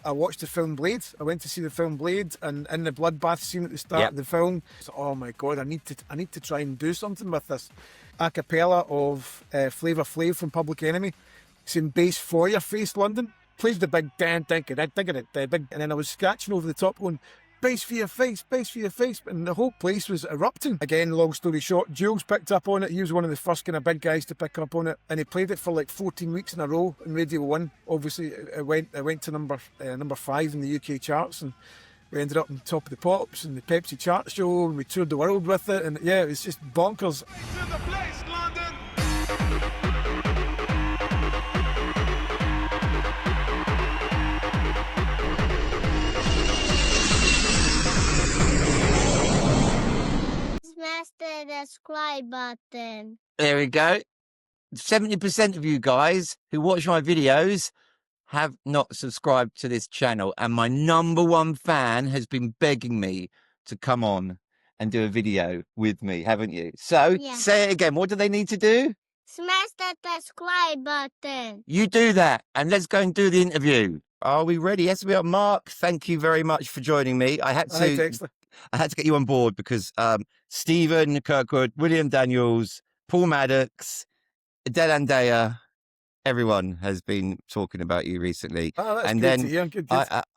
I watched the film Blade. I went to see the film Blade, and in the bloodbath scene at the start Yep. of the film, so, oh my god, I need to try and do something with this. A cappella of Flavor Flav from Public Enemy, saying "Bass for your face, London." Plays the big dan big, and then I was scratching over the top, going "Bass for your face, bass for your face," and the whole place was erupting. Again, long story short, Jules picked up on it. He was one of the first kind of big guys to pick up on it, and he played it for like 14 weeks in a row on Radio 1. Obviously, it went to number 5 in the UK charts, and we ended up on top of the Pops and the Pepsi chart show, and we toured the world with it, and yeah, it was just bonkers. To the place, London. Smash the subscribe button. There we go. 70% of you guys who watch my videos have not subscribed to this channel, and my #1 fan has been begging me to come on and do a video with me, haven't you? So Yeah. say it again. What do they need to do? Smash that subscribe button. You do that, and let's go and do the interview. Are we ready? Yes, we are. Mark, thank you very much for joining me. I had Hi, to Dexter. get you on board because Stephen Kirkwood, William Daniels, Paul Maddox, Adele Andea, everyone has been talking about you recently. Oh, that's And great then to hear. Good.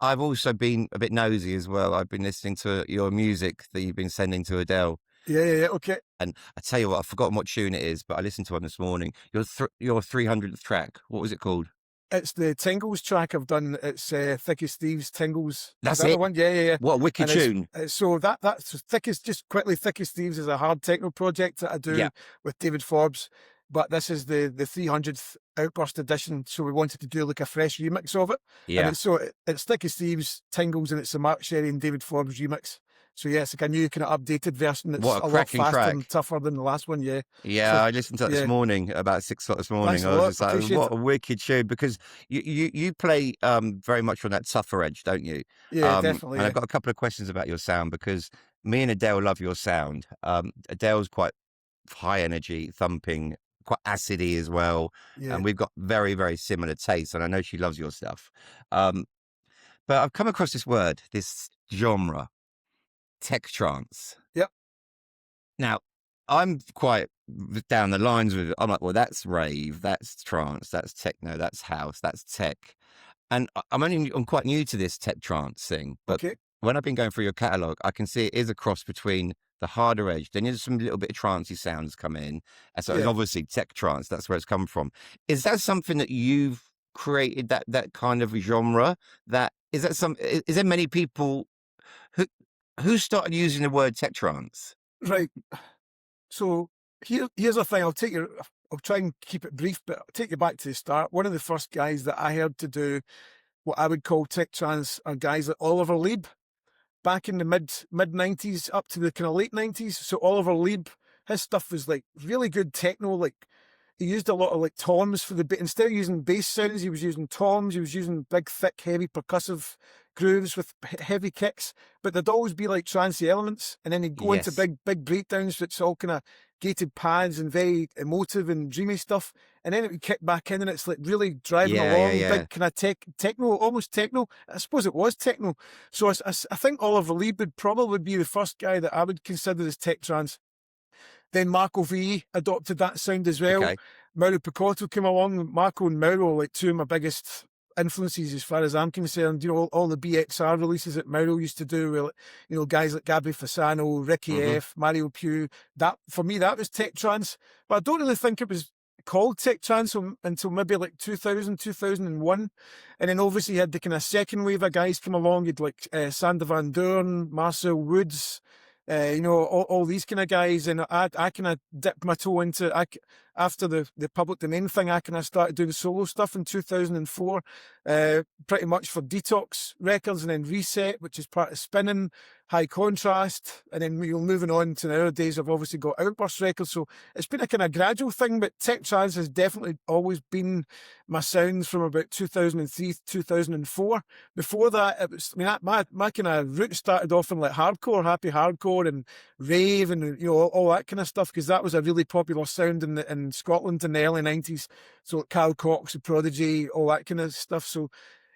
I've also been a bit nosy as well. I've been listening to your music that you've been sending to Adele. Yeah, okay. And I tell you what, I've forgotten what tune it is, but I listened to one this morning. Your 300th track, what was it called? It's the Tingles track I've done. It's Thick as Thieves, Tingles. That's Is that it? the one? Yeah. What a wicked And tune. so that's Thick as Thieves is a hard techno project that I do Yeah. with David Forbes. But this is the 300th Outburst edition, so we wanted to do like a fresh remix of it. Yeah. And it's Thick as Thieves, Tingles, and it's a Mark Sherry and David Forbes remix. So yeah, it's like a new kind of updated version that's What a a lot cracking faster track. and tougher than the last one. Yeah. Yeah, So, I listened to that yeah. this morning, about 6 o'clock this morning. Thanks a I was lot, just like, appreciate what it. a wicked tune, because you play very much on that tougher edge, don't you? Yeah, definitely. And Yeah. I've got a couple of questions about your sound, because me and Adele love your sound. Adele's quite high energy, thumping, quite acidy as well. Yeah. And we've got very, very similar tastes, and I know she loves your stuff. But I've come across this word, this genre, tech-trance. Yep. Now, I'm quite down the lines with it. I'm like, well, that's rave, that's trance, that's techno, that's house, that's tech. And I'm quite new to this tech trance thing, but Okay. when I've been going through your catalogue, I can see it is a cross between the harder edge. Then there's some little bit of trancey sounds come in. And so it's Yeah. obviously tech trance, that's where it's come from. Is that something that you've created, that kind of genre? Is there many people who started using the word tech trance? Right. So here's the thing. I'll try and keep it brief, but I'll take you back to the start. One of the first guys that I heard to do what I would call tech trance are guys like Oliver Leib, back in the mid 90s up to the kind of late 90s. So Oliver Leib, his stuff was like really good techno. Like he used a lot of like toms for instead of using bass sounds, he was using toms. He was using big, thick, heavy percussive grooves with heavy kicks, but there'd always be like trancey elements, and then he'd go into Yes. big breakdowns, which all kind of gated pads and very emotive and dreamy stuff, and then it would kick back in, and it's like really driving along, Yeah. big kind of techno, almost techno. I suppose it was techno. So I think Oliver Leib would probably be the first guy that I would consider as tech trance. Then Marco V adopted that sound as well. Okay. Mauro Picotto came along. Marco and Mauro are like two of my biggest influences as far as I'm concerned. You know, all the BXR releases that Mauro used to do with, you know, guys like Gabby Fasano, Ricky F, Mario Pugh. That, for me, that was tech trance. But I don't really think it was called tech trance until maybe like 2000, 2001. And then obviously you had the kind of second wave of guys come along. You'd like Sander Van Doorn, Marcel Woods, you know, all these kind of guys. And I kind of dipped my toe into, after the public domain thing, I kind of started doing solo stuff in 2004, pretty much for Detox Records, and then Reset, which is part of Spinning, High Contrast, and then you're moving on to nowadays I've obviously got Outburst Records. So it's been a kind of gradual thing, but tech trance has definitely always been my sounds from about 2003, 2004. Before that, it was, I mean, my kind of route started off in like hardcore, happy hardcore and rave and, you know, all that kind of stuff, because that was a really popular sound in Scotland in the early 90s. So Carl Cox, The Prodigy, all that kind of stuff. So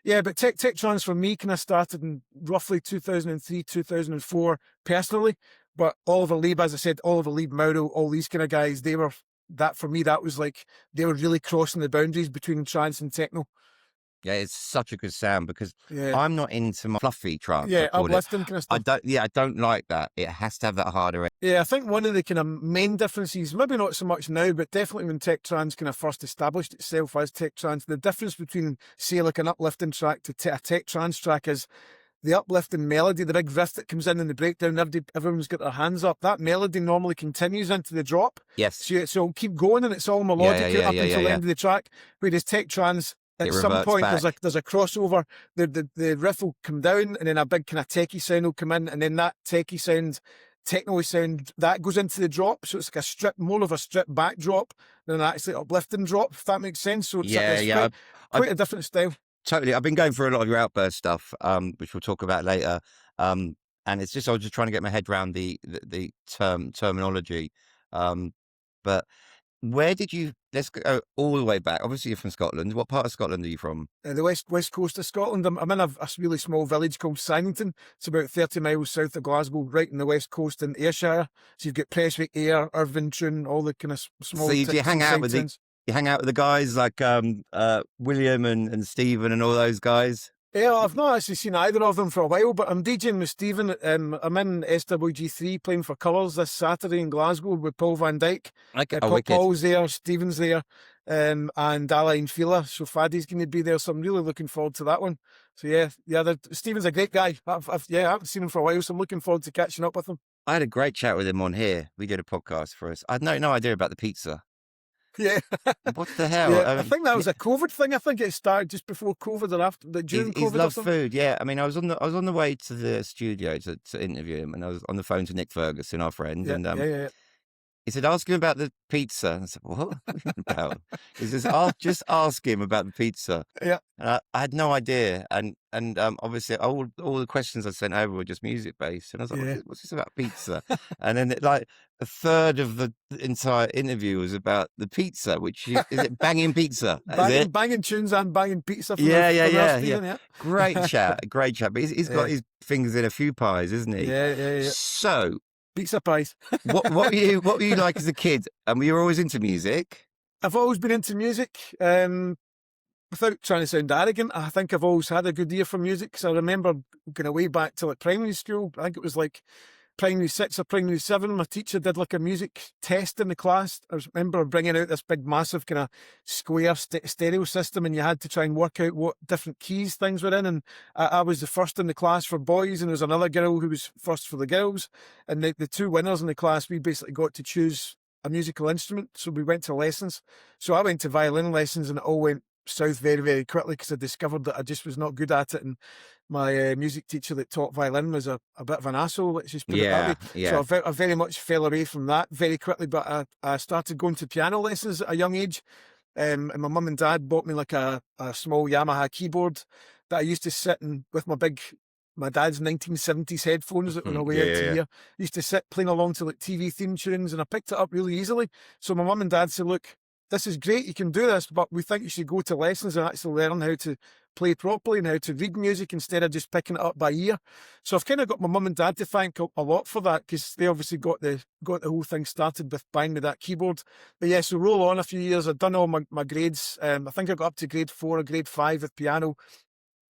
Yeah, but tech-trance for me kind of started in roughly 2003, 2004 personally. But Oliver Lieb, as I said, Oliver Lieb, Mauro, all these kind of guys, they were, that for me, that was like, they were really crossing the boundaries between trance and techno. Yeah, it's such a good sound because Yeah. I'm not into my fluffy trance. Yeah, I call it. uplifting kind of stuff. I don't like that. It has to have that harder. Yeah, I think one of the kind of main differences, maybe not so much now, but definitely when tech trance kind of first established itself as tech trance, the difference between, say, like an uplifting track to a tech trance track is the uplifting melody, the big riff that comes in the breakdown, everyone's got their hands up. That melody normally continues into the drop. Yes. So it'll keep going and it's all melodic up until the end of the track. Whereas tech trance, at some point, back. there's a crossover. The riff will come down and then a big kind of techie sound will come in, and then that techie sound, techno sound, that goes into the drop. So it's like more of a stripped back drop than an actually uplifting drop, if that makes sense. So it's quite a different style. Totally. I've been going through a lot of your Outburst stuff, which we'll talk about later. And it's just, I was just trying to get my head around the terminology. But where did you, let's go all the way back. Obviously you're from Scotland. What part of Scotland are you from? The west coast of Scotland. I'm in a really small village called Symington. It's about 30 miles south of Glasgow, right in the west coast in Ayrshire. So you've got Prestwick, Ayr, Irvine, Troon, all the kind of small. So do you hang out with the guys like William and Stephen and all those guys? Yeah, I've not actually seen either of them for a while, but I'm DJing with Stephen. I'm in SWG3 playing for Colours this Saturday in Glasgow with Paul Van Dyke. Paul's there, Stephen's there, and Alain Fila. So Faddy's going to be there, so I'm really looking forward to that one. So yeah, Stephen's a great guy. I haven't seen him for a while, so I'm looking forward to catching up with him. I had a great chat with him on here. We did a podcast for us. I had no idea about the pizza. Yeah. What the hell? Yeah, I think that was a COVID thing. I think it started just before COVID or after, during COVID. He loves food. Yeah, I mean, I was on the way to the studio to interview him, and I was on the phone to Nick Ferguson, our friend, and he said, "Ask him about the pizza." And I said, "What? What are you about?" He says, just ask him about the pizza." Yeah. And I had no idea, and obviously all the questions I sent over were just music based, and I was like, "What's this about pizza?" And then like a third of the entire interview was about the pizza, which is it banging pizza? Banging tunes and banging pizza. Yeah. Great chat. But he's got his fingers in a few pies, isn't he? Yeah. So. Pizza pies. what were you like as a kid? And were you always into music? I've always been into music. Without trying to sound arrogant, I think I've always had a good ear for music. Because I remember going way back to like primary school. I think it was like primary 6 or primary 7. My teacher did like a music test in the class. I remember bringing out this big, massive kind of square stereo system, and you had to try and work out what different keys things were in. And I was the first in the class for boys, and there was another girl who was first for the girls. And the two winners in the class, we basically got to choose a musical instrument. So we went to lessons. So I went to violin lessons, and it all went south very, very quickly because I discovered that I just was not good at it. And my music teacher that taught violin was a bit of an asshole, let's just put it that way. Yeah. So I very much fell away from that very quickly, but I started going to piano lessons at a young age. And my mum and dad bought me like a small Yamaha keyboard that I used to sit in with my dad's 1970s headphones that were way out to here. I used to sit playing along to like TV theme tunes, and I picked it up really easily. So my mum and dad said, "Look, this is great, you can do this, but we think you should go to lessons and actually learn how to play properly and how to read music instead of just picking it up by ear." So I've kind of got my mum and dad to thank a lot for that, because they obviously got the whole thing started with buying me that keyboard. But yeah, so roll on a few years, I'd done all my grades. I think I got up to grade 4 or grade 5 with piano.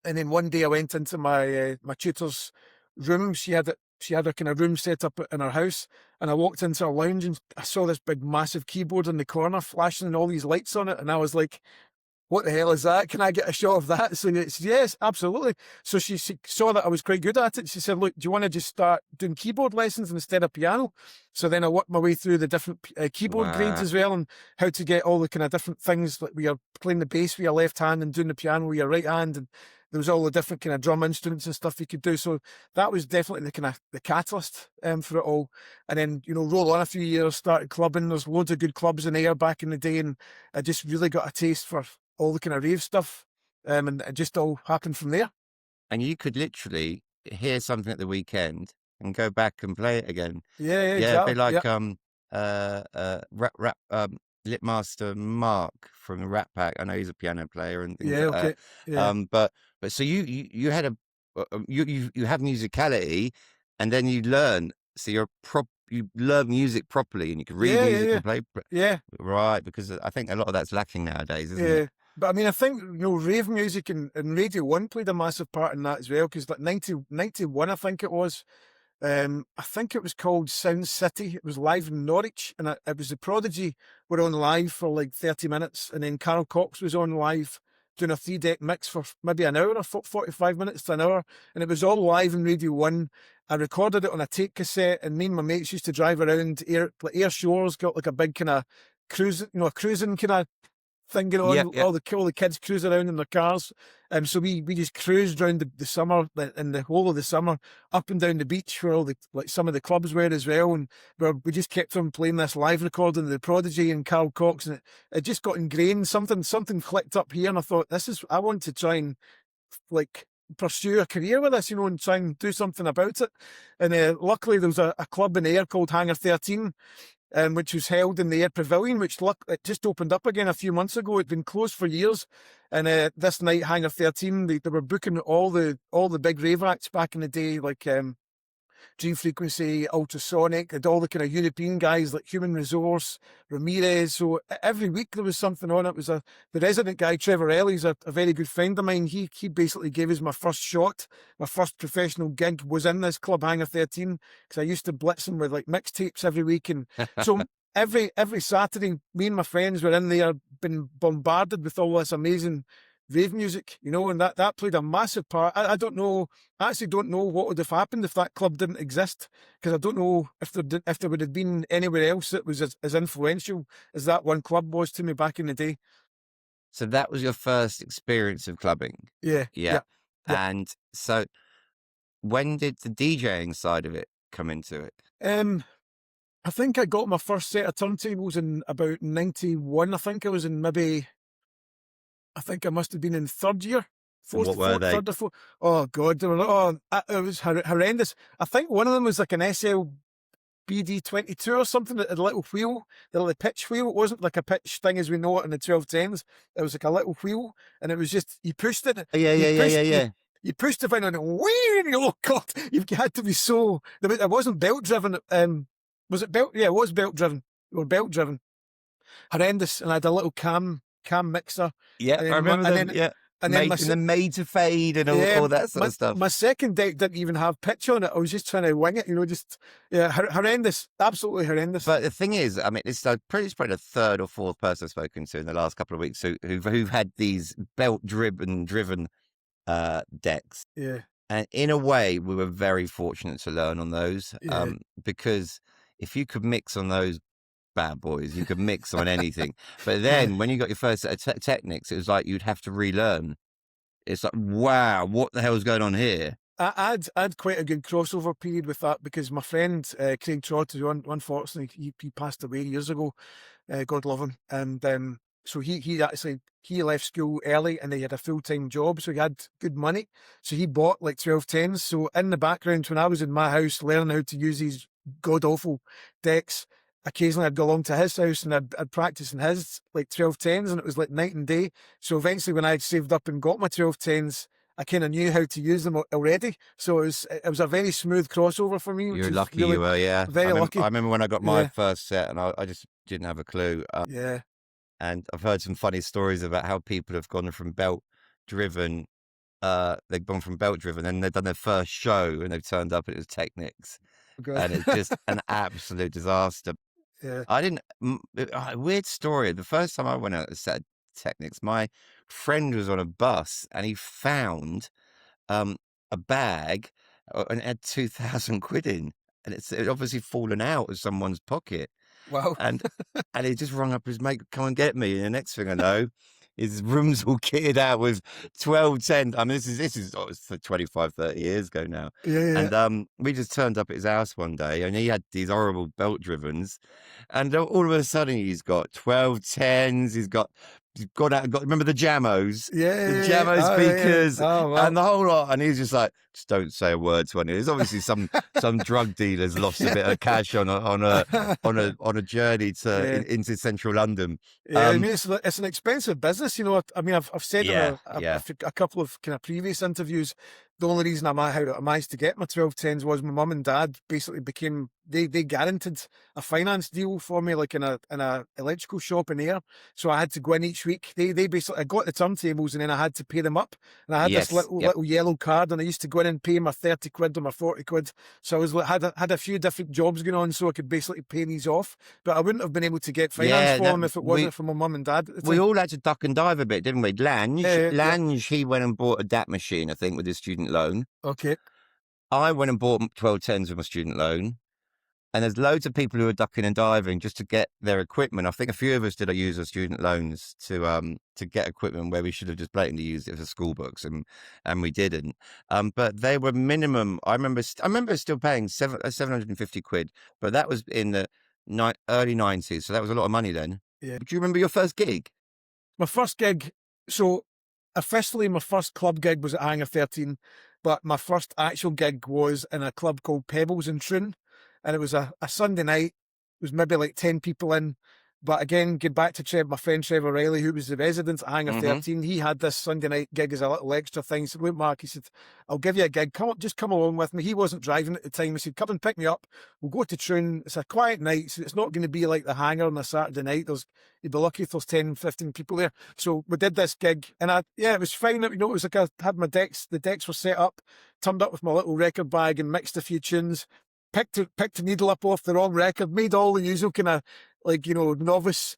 And then one day I went into my tutor's room. She had a kind of room set up in her house, and I walked into her lounge and I saw this big massive keyboard in the corner flashing and all these lights on it, and I was like, "What the hell is that? Can I get a shot of that?" So it's, yes, absolutely. So she saw that I was quite good at it. She said, "Look, do you want to just start doing keyboard lessons instead of piano?" So then I worked my way through the different keyboard grades as well, and how to get all the kind of different things, like we are playing the bass with your left hand and doing the piano with your right hand, and there was all the different kind of drum instruments and stuff you could do. So that was definitely the kind of the catalyst for it all. And then, roll on a few years, started clubbing. There's loads of good clubs in Ayr back in the day, and I just really got a taste for all the kind of rave stuff. And it just all happened from there. And you could literally hear something at the weekend and go back and play it again. Yeah, exactly. It'd be like Litmaster Mark from the Rat Pack. I know he's a piano player and things like that. Yeah. But But so you had you have musicality, and then you learn. So you learn music properly, and you can read music and play. Yeah. Right, because I think a lot of that's lacking nowadays, isn't it? But I mean, I think, rave music and Radio 1 played a massive part in that as well, because like 91, I think it was. I think it was called Sound City. It was live in Norwich, and it was the Prodigy were on live for like 30 minutes, and then Carl Cox was on live doing a 3-deck mix for maybe an hour or 45 minutes to an hour, and it was all live in Radio 1. I recorded it on a tape cassette, and me and my mates used to drive around Air Shores, got like a big kind of cruising kind of thing going on. Yep. All the kids cruise around in their cars. So we just cruised around the summer, in the whole of the summer, up and down the beach where some of the clubs were as well. And we just kept on playing this live recording of the Prodigy and Carl Cox, and it just got ingrained. Something clicked up here, and I thought, I want to try and like pursue a career with this, and try and do something about it. And luckily there was a club in Ayr called Hangar 13, which was held in the Air Pavilion, it just opened up again a few months ago. It'd been closed for years, and this night, Hangar 13, they were booking all the big rave acts back in the day, like Dream Frequency, Ultrasonic, and all the kind of European guys like Human Resource, Ramirez. So every week there was something on. It was the resident guy, Trevor Ellie's a very good friend of mine. He basically gave us my first shot. My first professional gig was in this club, Hangar 13, because I used to blitz him with like mixtapes every week. And so every Saturday, me and my friends were in there, been bombarded with all this amazing rave music, and that played a massive part. I don't know. I actually don't know what would have happened if that club didn't exist, because I don't know if there would have been anywhere else that was as influential as that one club was to me back in the day. So that was your first experience of clubbing. Yeah. And so, when did the DJing side of it come into it? I think I got my first set of turntables in about 91. I think I was in I think I must have been in third year. What were they? Third or fourth. Oh God, it was horrendous. I think one of them was like an SLBD 22 or something. That had a little wheel, the little pitch wheel. It wasn't like a pitch thing as we know it in the 1210s. It was like a little wheel, and it was just, you pushed it. Yeah. You pushed the thing on it. Oh God, you had to be so. It wasn't belt driven. Was it belt? Yeah, it was belt driven. Or belt driven. Horrendous. And I had a little cam mixer. Yeah, I remember them. And then made to fade and all that sort of stuff. My second deck didn't even have pitch on it. I was just trying to wing it, horrendous, absolutely horrendous. But the thing is, I mean, it's probably the third or fourth person I've spoken to in the last couple of weeks who've had these belt-driven decks. Yeah. And in a way, we were very fortunate to learn on those, because if you could mix on those bad boys, you could mix on anything. But then when you got your first set of Technics, it was like you'd have to relearn. It's like, wow, what the hell's going on here? I had quite a good crossover period with that, because my friend Craig Trott, who unfortunately he passed away years ago, God love him, and so he left school early, and he had a full-time job, so he had good money, so he bought like 1210s. So in the background, when I was in my house learning how to use these god-awful decks, occasionally I'd go along to his house and I'd practice in his like 1210s, and it was like night and day. So eventually, when I'd saved up and got my 1210s, I kind of knew how to use them already. So it was a very smooth crossover for me. You're lucky, really, you were, yeah. Very lucky. I remember when I got my first set, and I just didn't have a clue. And I've heard some funny stories about how people have gone from belt-driven. They've gone from belt-driven, and they've done their first show, and they've turned up, and it was Technics. And it's just an absolute disaster. Yeah. Weird story. The first time I went out a set of Technics, my friend was on a bus, and he found a bag, and it had 2,000 quid in, and it obviously fallen out of someone's pocket. Wow. And he just rung up his mate, come and get me. And the next thing I know, his room's all kitted out with 1210. I mean, this is 25, 30 years ago now. Yeah. And we just turned up at his house one day, and he had these horrible belt drivens. And all of a sudden, he's got 1210s, he's got gone out and got, remember the Jamos? Yeah, The Jamo speakers Oh, well. and the whole lot. And he's just like, just don't say a word to anyone. There's obviously some drug dealers lost a bit of cash on a journey to into central London. Yeah, I mean, it's an expensive business, you know. I mean, I've said in a couple of kind of previous interviews, the only reason I managed to get my 1210s was my mum and dad basically they guaranteed a finance deal for me, like in a electrical shop in Ayr. So I had to go in each week. They basically, I got the turntables and then I had to pay them up. And I had this little yellow card, and I used to go in and pay my 30 quid or my 40 quid. So I was had a few different jobs going on, so I could basically pay these off. But I wouldn't have been able to get finance for them if it wasn't for my mum and dad. We all had to duck and dive a bit, didn't we? Lange, he went and bought a DAT machine, I think, with his student loan. Okay. I went and bought 1210s with my student loan. And there's loads of people who are ducking and diving just to get their equipment. I think a few of us did use our student loans to get equipment where we should have just blatantly used it for school books, and we didn't. But they were minimum. I remember still paying 750 quid, but that was in the early 90s, so that was a lot of money then. Yeah. Do you remember your first gig? My first gig. So officially, my first club gig was at Hangar 13, but my first actual gig was in a club called Pebbles in Troon. And it was a Sunday night. It was maybe like 10 people in. But again, get back to my friend Trevor Riley, who was the resident at Hangar 13. He had this Sunday night gig as a little extra thing. He said, look, Mark, he said, I'll give you a gig. Just come along with me. He wasn't driving at the time. He said, come and pick me up. We'll go to Troon. It's a quiet night, so it's not going to be like the Hangar on a Saturday night. You'd be lucky if there's 10, 15 people there. So we did this gig, and it was fine. You know, it was like I had my decks. The decks were set up, turned up with my little record bag and mixed a few tunes. Picked a needle up off the wrong record, made all the usual kind of, like, you know, novice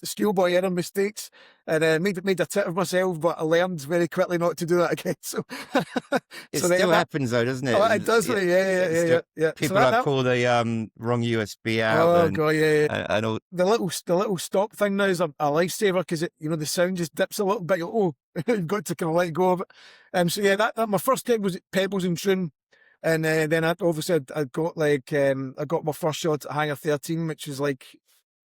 schoolboy error mistakes, and made a tit of myself, but I learned very quickly not to do that again. So it still happens though, doesn't it? Oh, it does. Yeah. People call the wrong USB out. Oh god, yeah. And all the little stop thing now is a lifesaver, because the sound just dips a little bit. You've got to kind of let go of it. So yeah, that my first gig was at Pebbles in Troon. And then obviously I got my first shot at Hangar 13, which was like,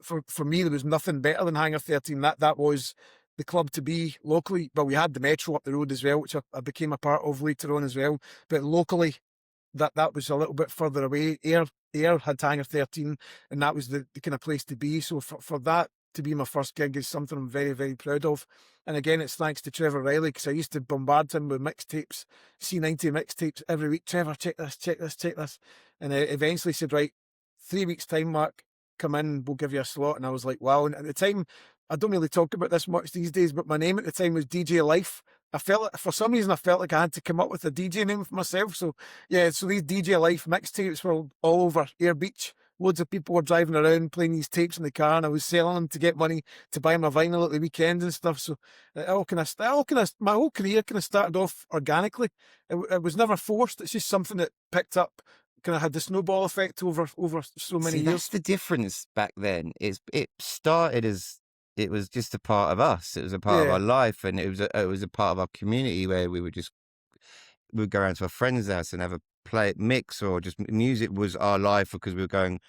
for me, there was nothing better than Hangar 13. That was the club to be locally. But we had the Metro up the road as well, which I became a part of later on as well. But locally, that was a little bit further away. Ayr had Hangar 13, and that was the kind of place to be. So for that to be my first gig is something I'm very, very proud of. And again, it's thanks to Trevor Riley, because I used to bombard him with mixtapes, C90 mixtapes every week. Trevor, check this. And eventually said, right, 3 weeks' time, Mark, come in, we'll give you a slot. And I was like, wow. And at the time, I don't really talk about this much these days, but my name at the time was DJ Life. For some reason, I felt like I had to come up with a DJ name for myself. So yeah, so these DJ Life mixtapes were all over Ayr Beach. Loads of people were driving around playing these tapes in the car, and I was selling them to get money to buy my vinyl at the weekends and stuff. So my whole career kind of started off organically. It was never forced. It's just something that picked up, kind of had the snowball effect over so many years. That's the difference back then. It started as, it was just a part of us. It was a part of our life, and it was a part of our community where we would go around to our friend's house and have a mix, or just music was our life, because we were going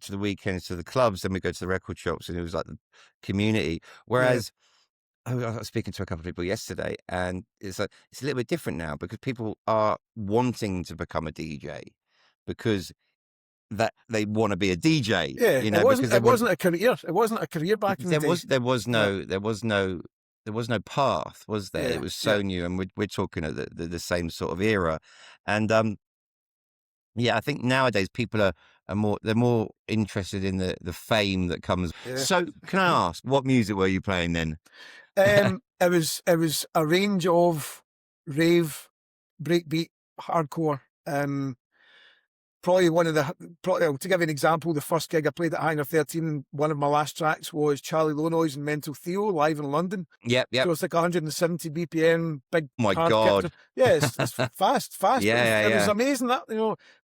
to the weekends to the clubs, then we go to the record shops, and it was like the community. Whereas I was speaking to a couple of people yesterday, and it's a little bit different now, because people are wanting to become a DJ because that they want to be a DJ. Yeah, it wasn't a career. It wasn't a career back in the day. There was no path, was there? It was so new, and we're talking at the same sort of era, and I think nowadays people are more interested in the fame that comes. Yeah. So can I ask, what music were you playing then? It was a range of rave, breakbeat, hardcore. To give you an example, the first gig I played at Hangar 13, one of my last tracks was Charlie Low Noise and Mental Theo live in London. Yep. So it's like 170 BPM, big. Oh my God. Yeah, it's fast. Yeah. It was amazing that,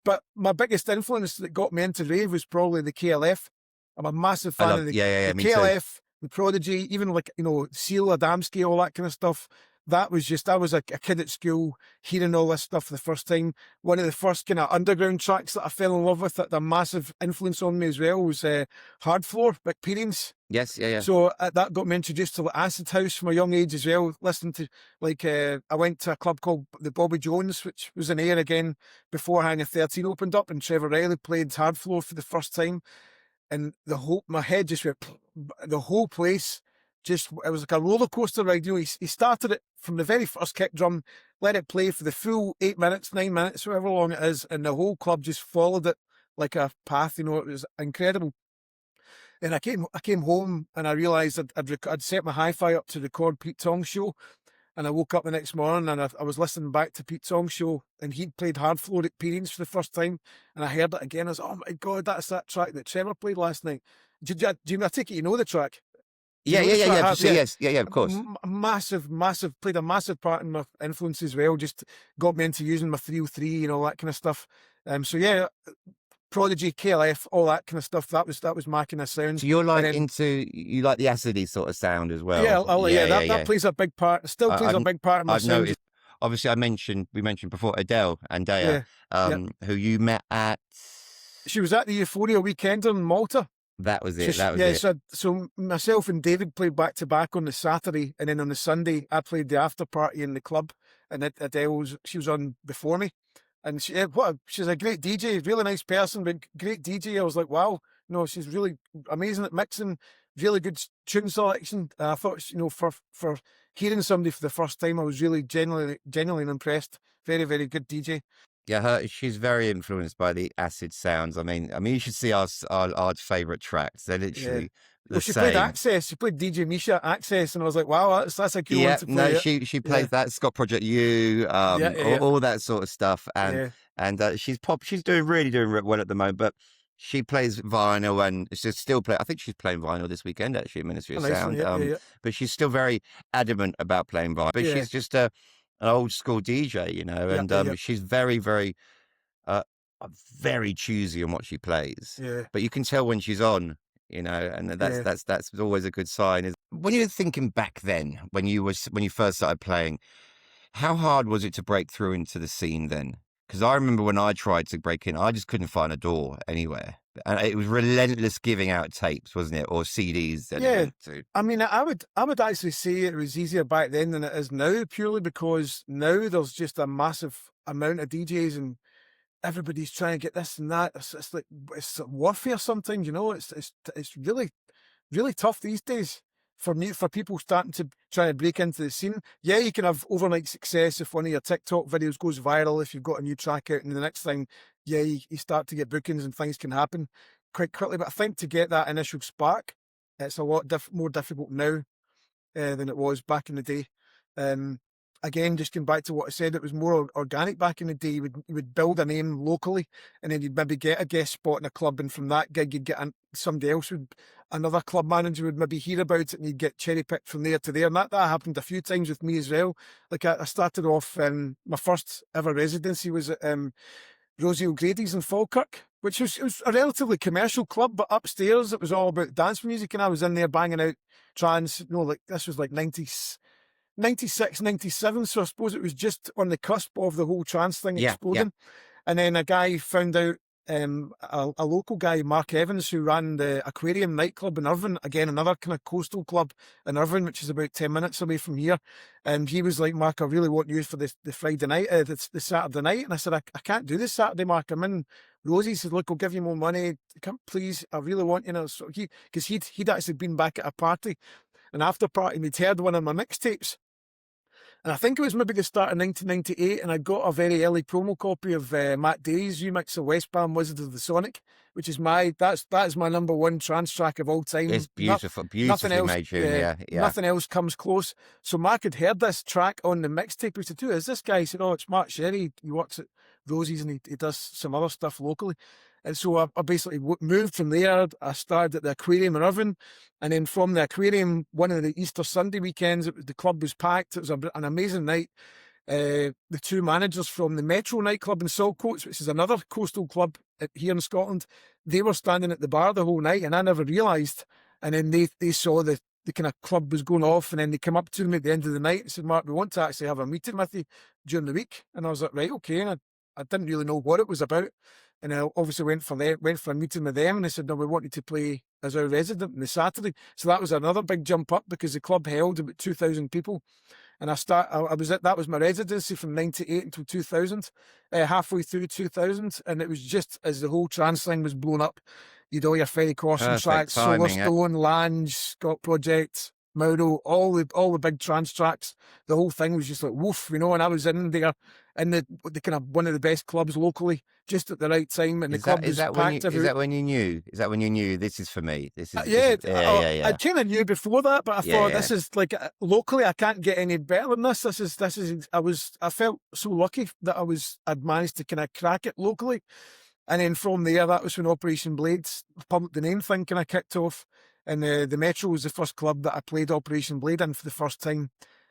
but my biggest influence that got me into rave was probably the KLF. I'm a massive fan of the KLF, the Prodigy, even like, Seal, Adamski, all that kind of stuff. that was just, I was a kid at school hearing all this stuff for the first time. One of the first kind of underground tracks that I fell in love with that had a massive influence on me as well was Hard Floor by Experience. Yes, yeah. So that got me introduced to Acid House from a young age as well. Listening to I went to a club called the Bobby Jones, which was in Ayr again before Hangar 13 opened up, and Trevor Riley played Hard Floor for the first time, and my head just went. The whole place it was like a roller coaster ride. You know, he started it from the very first kick drum, let it play for the full 8 minutes, 9 minutes, however long it is, and the whole club just followed it like a path. You know, it was incredible. And I came home and I realised I'd set my hi-fi up to record Pete Tong's show, and I woke up the next morning and I was listening back to Pete Tong's show, and he'd played Hard Floor Experience for the first time, and I heard it again. I was, oh my God, that's that track that Trevor played last night. Do you I take it you know the track? Yeah, yes, of course. Massive, played a massive part in my influence as well. Just got me into using my 303 and all that kind of stuff. So yeah, Prodigy, KLF, all that kind of stuff. That was my kind of sound. So you're like you like the acidy sort of sound as well. Yeah, that plays a big part. Still plays a big part in my sound. Noticed, obviously, we mentioned before Adele, who you met at. She was at the Euphoria weekend in Malta. That was it. So myself and David played back to back on the Saturday, and then on the Sunday I played the after party in the club, and she was on before me, and she's a great DJ, really nice person, but great DJ. I was like, wow, she's really amazing at mixing, really good tune selection. I thought, for hearing somebody for the first time, I was really genuinely impressed. Very, very good DJ. Yeah, she's very influenced by the acid sounds. I mean, you should see our favourite tracks. They're literally the she same. Played Access. She played DJ Misha Access, and I was like, wow, that's a cool one to play. She plays that Scott Project U, all that sort of stuff, and she's doing well at the moment. But she plays vinyl, and she's still I think she's playing vinyl this weekend actually at Ministry of Sound. But she's still very adamant about playing vinyl. But she's just an old school DJ, and she's very, very, very choosy on what she plays. Yeah. But you can tell when she's on, and that's always a good sign. When you're thinking back then, when you first started playing, how hard was it to break through into the scene then? Because I remember when I tried to break in, I just couldn't find a door anywhere. And it was relentless giving out tapes, wasn't it? Or CDs. I mean, I would actually say it was easier back then than it is now, purely because now there's just a massive amount of DJs and everybody's trying to get this and that. It's like, it's warfare sometimes, it's really, really tough these days for people starting to try to break into the scene. Yeah, you can have overnight success if one of your TikTok videos goes viral, if you've got a new track out, and the next thing, you start to get bookings and things can happen quite quickly. But I think to get that initial spark, it's a lot more difficult now than it was back in the day. Again, just going back to what I said, it was more organic back in the day. You would build a name locally, and then you'd maybe get a guest spot in a club, and from that gig you'd get somebody else another club manager would maybe hear about it, and you'd get cherry picked from there to there. And that happened a few times with me as well. Like I started off, my first ever residency was at Rosie O'Grady's in Falkirk, which was a relatively commercial club, but upstairs it was all about dance music, and I was in there banging out trance. This was like 96, 97, so I suppose it was just on the cusp of the whole trance thing exploding. And then a guy found out, a local guy, Mark Evans, who ran the Aquarium nightclub in Irvine, again another kind of coastal club in Irvine, which is about 10 minutes away from here. And he was like, Mark, I really want you for the Friday night, the Saturday night. And I said, I can't do this Saturday, Mark. I'm in Rosie. He said, look, I'll give you more money. Please, I really want you. So because he'd actually been back at a party, an after party, and he'd heard one of my mixtapes. And I think it was maybe the start of 1998, and I got a very early promo copy of Matt Day's remix of Westbam Wizard of the Sonic, which is that is my number one trance track of all time. It's beautiful, beautifully made tune, Nothing else comes close. So Mark had heard this track on the mixtape. He said, who is this guy? He said, oh, it's Mark Sherry. He works at Rosie's and he does some other stuff locally. And so I basically moved from there. I started at the Aquarium in Irvine. And then from the Aquarium, one of the Easter Sunday weekends, the club was packed. It was an amazing night. The two managers from the Metro nightclub in Saltcoats, which is another coastal club here in Scotland, they were standing at the bar the whole night, and I never realised. And then they saw the the kind of club was going off, and then they came up to me at the end of the night and said, Mark, we want to actually have a meeting with you during the week. And I was like, right, okay. And I didn't really know what it was about. And I obviously went for a meeting with them, and they said, no, we want you to play as our resident on the Saturday. So that was another big jump up, because the club held about 2,000 people. And that was my residency from 98 until 2000, halfway through 2000. And it was just as the whole trance thing was blown up. You'd all your Ferry Crossing Perfect tracks, timing, Solar Stone, Lange, Scott Project, Mauro, all the big trance tracks. The whole thing was just like woof, and I was in there in the kind of one of the best clubs locally, just at the right time, and the club was packed. Is that when you knew? Is that when you knew this is for me? This is yeah. I kind of knew before that, but I thought this is like locally, I can't get any better than this. This is. I felt so lucky that I'd managed to kind of crack it locally, and then from there, that was when Operation Blade's public domain thing kind of kicked off. And the Metro was the first club that I played Operation Blade in for the first time.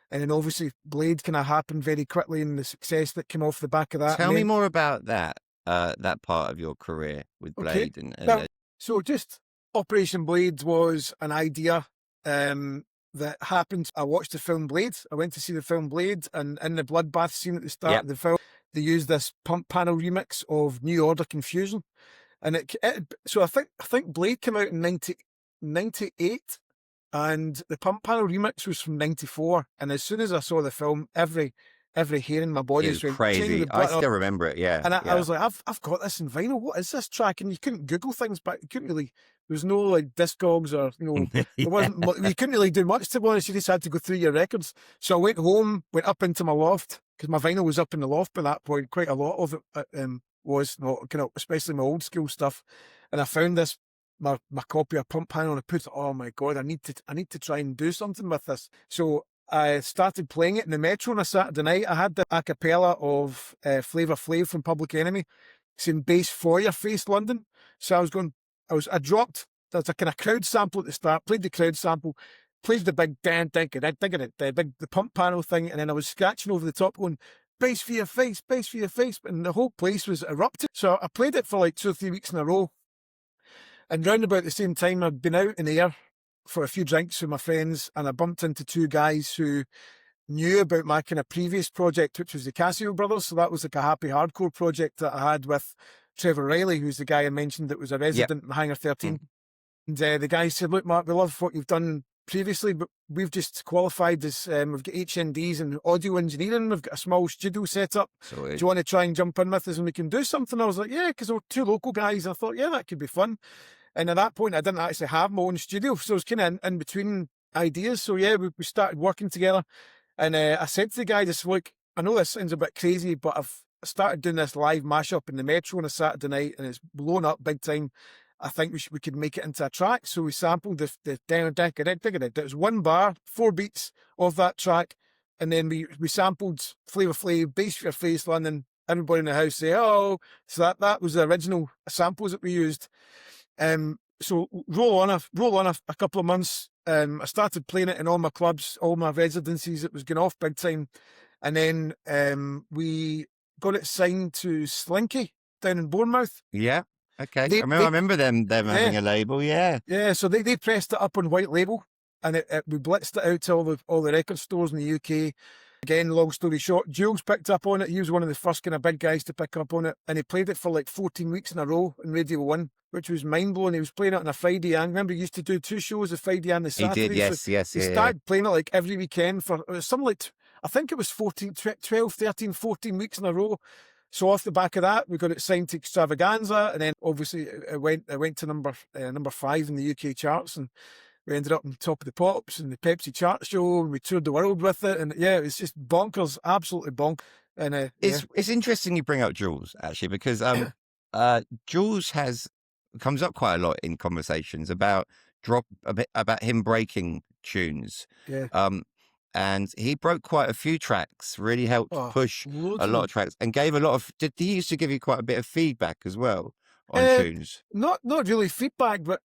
And then obviously Blade kind of happened very quickly, and the success that came off the back of that. Tell me more about that part of your career with Blade. Okay. So just Operation Blade was an idea that happened. I watched the film Blade. I went to see the film Blade, and in the bloodbath scene at the start of the film, they used this pump panel remix of New Order Confusion. And so I think Blade came out in 98, and the pump panel remix was from 94. And as soon as I saw the film, every hair in my body was went crazy. I still remember it. Yeah. And I was like, I've got this in vinyl. What is this track? And you couldn't Google things, but you couldn't really. There was no like Discogs or there wasn't. You couldn't really do much, to be honest. You just had to go through your records. So I went home, went up into my loft, because my vinyl was up in the loft by that point. Quite a lot of it was not kind of, especially my old school stuff. And I found this. My copy of Pump Panel, and I put, oh my God, I need to try and do something with this. So I started playing it in the Metro on a Saturday night. I had the a cappella of Flavor Flav from Public Enemy saying "Bass for Your Face, London." So I dropped, there's a kind of crowd sample at the start, played the crowd sample, played the big the Pump Panel thing, and then I was scratching over the top going, "Bass for your face, bass for your face," and the whole place was erupting. So I played it for like 2 or 3 weeks in a row. And round about the same time, I'd been out in the air for a few drinks with my friends, and I bumped into 2 guys who knew about my kind of previous project, which was the Casio Brothers. So that was like a happy hardcore project that I had with Trevor Riley, who's the guy I mentioned that was a resident in Hangar 13. And the guy said, "Look, Mark, we love what you've done previously, but we've just qualified as, we've got HNDs and audio engineering. We've got a small studio set up. Do you want to try and jump in with us and we can do something?" I was like, yeah, because there were 2 local guys. I thought, yeah, that could be fun. And at that point, I didn't actually have my own studio, so I was kind of in between ideas. So yeah, we started working together. And I said to the guy, just look, I know this sounds a bit crazy, but I've started doing this live mashup in the Metro on a Saturday night, and it's blown up big time. I think we could make it into a track. So we sampled the down deck. It was 1 bar, 4 beats of that track. And then we sampled Flavor Flav, Bass for Your Face, London. Everybody in the house say, oh, so that was the original samples that we used. So roll on a couple of months. I started playing it in all my clubs, all my residencies. It was going off big time. And then we got it signed to Slinky down in Bournemouth. Yeah. Okay. I remember them having a label. Yeah. Yeah. So they pressed it up on white label, and we blitzed it out to all the record stores in the UK. Again, long story short, Jules picked up on it. He was one of the first kind of big guys to pick up on it, and he played it for like 14 weeks in a row on Radio 1, which was mind-blowing. He was playing it on a Friday, and I remember he used to do 2 shows, a Friday and the Saturday. He did, yes, so yes. He started playing it like every weekend for something like, I think it was 12, 13, 14 weeks in a row. So off the back of that, we got it signed to Extravaganza, and then obviously it went to number 5 in the UK charts, and we ended up on top of the Pops and the Pepsi chart show, and we toured the world with it. And yeah, it's just bonkers, absolutely bonkers. And it's interesting you bring up Jules, actually, because Jules comes up quite a lot in conversations about him breaking tunes. Yeah. And he broke quite a few tracks, really helped push a lot of tracks, and gave a lot of. Did he used to give you quite a bit of feedback as well on tunes? Not really feedback, but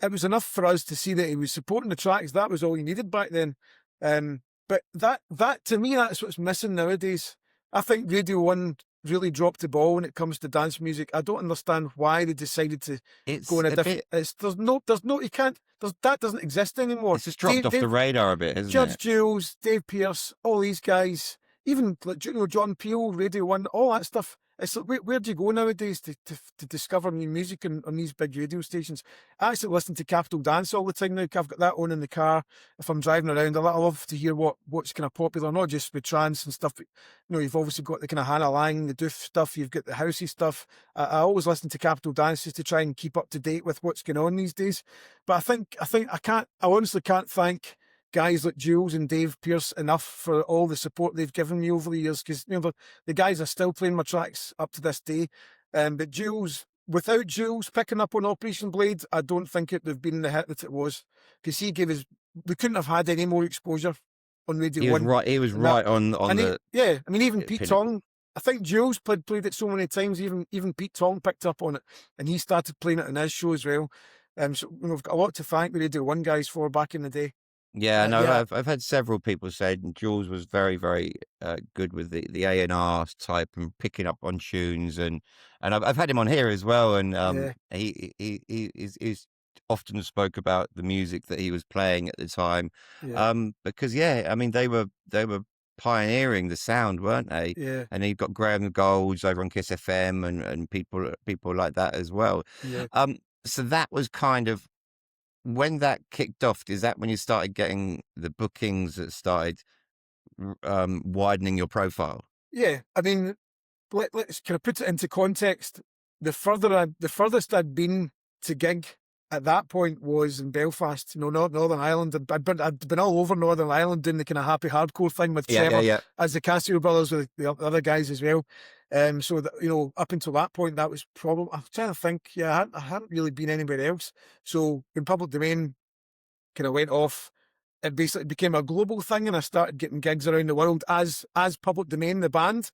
it was enough for us to see that he was supporting the tracks. That was all you needed back then. But that to me, that's what's missing nowadays. I think Radio 1 really dropped the ball when it comes to dance music. I don't understand why they decided to go in a different. There's no, you can't. That doesn't exist anymore. It's just dropped off the radar a bit, hasn't Judge it? Jules, Dave Pearce, all these guys, even like, John Peel, Radio 1, all that stuff. It's like, where do you go nowadays to discover new music on these big radio stations? I actually listen to Capital Dance all the time now. I've got that on in the car. If I'm driving around, I love to hear what's kind of popular, not just with trance and stuff. But, you've obviously got the kind of Hannah Lang, the doof stuff. You've got the housey stuff. I always listen to Capital Dance just to try and keep up to date with what's going on these days. But I honestly can't thank guys like Jules and Dave Pearce enough for all the support they've given me over the years, because the guys are still playing my tracks up to this day. But without Jules picking up on Operation Blade, I don't think it would have been the hit that it was, because he gave us. We couldn't have had any more exposure on Radio 1. He was right on the. Even Pete Tong. I think Jules played it so many times. Even Pete Tong picked up on it, and he started playing it on his show as well. So we've got a lot to thank the Radio 1 guys for back in the day. Yeah, no, I've had several people say Jules was very, very good with the A&R type and picking up on tunes, and I've had him on here as well, and he's often spoke about the music that he was playing at the time, because they were pioneering the sound, weren't they? Yeah. And you've got Graham Golds over on Kiss FM and people like that as well. Yeah. So that was kind of. When that kicked off, is that when you started getting the bookings that started widening your profile? Yeah, I mean, let's kind of put it into context. The furthest I'd been to gig at that point was in Belfast, Northern Ireland. I'd been all over Northern Ireland doing the kind of happy hardcore thing with Trevor, as the Casio brothers with the other guys as well. So that, up until that point, that was probably, I'm trying to think, I hadn't really been anywhere else. So when Public Domain kind of went off, it basically became a global thing, and I started getting gigs around the world as Public Domain, the band.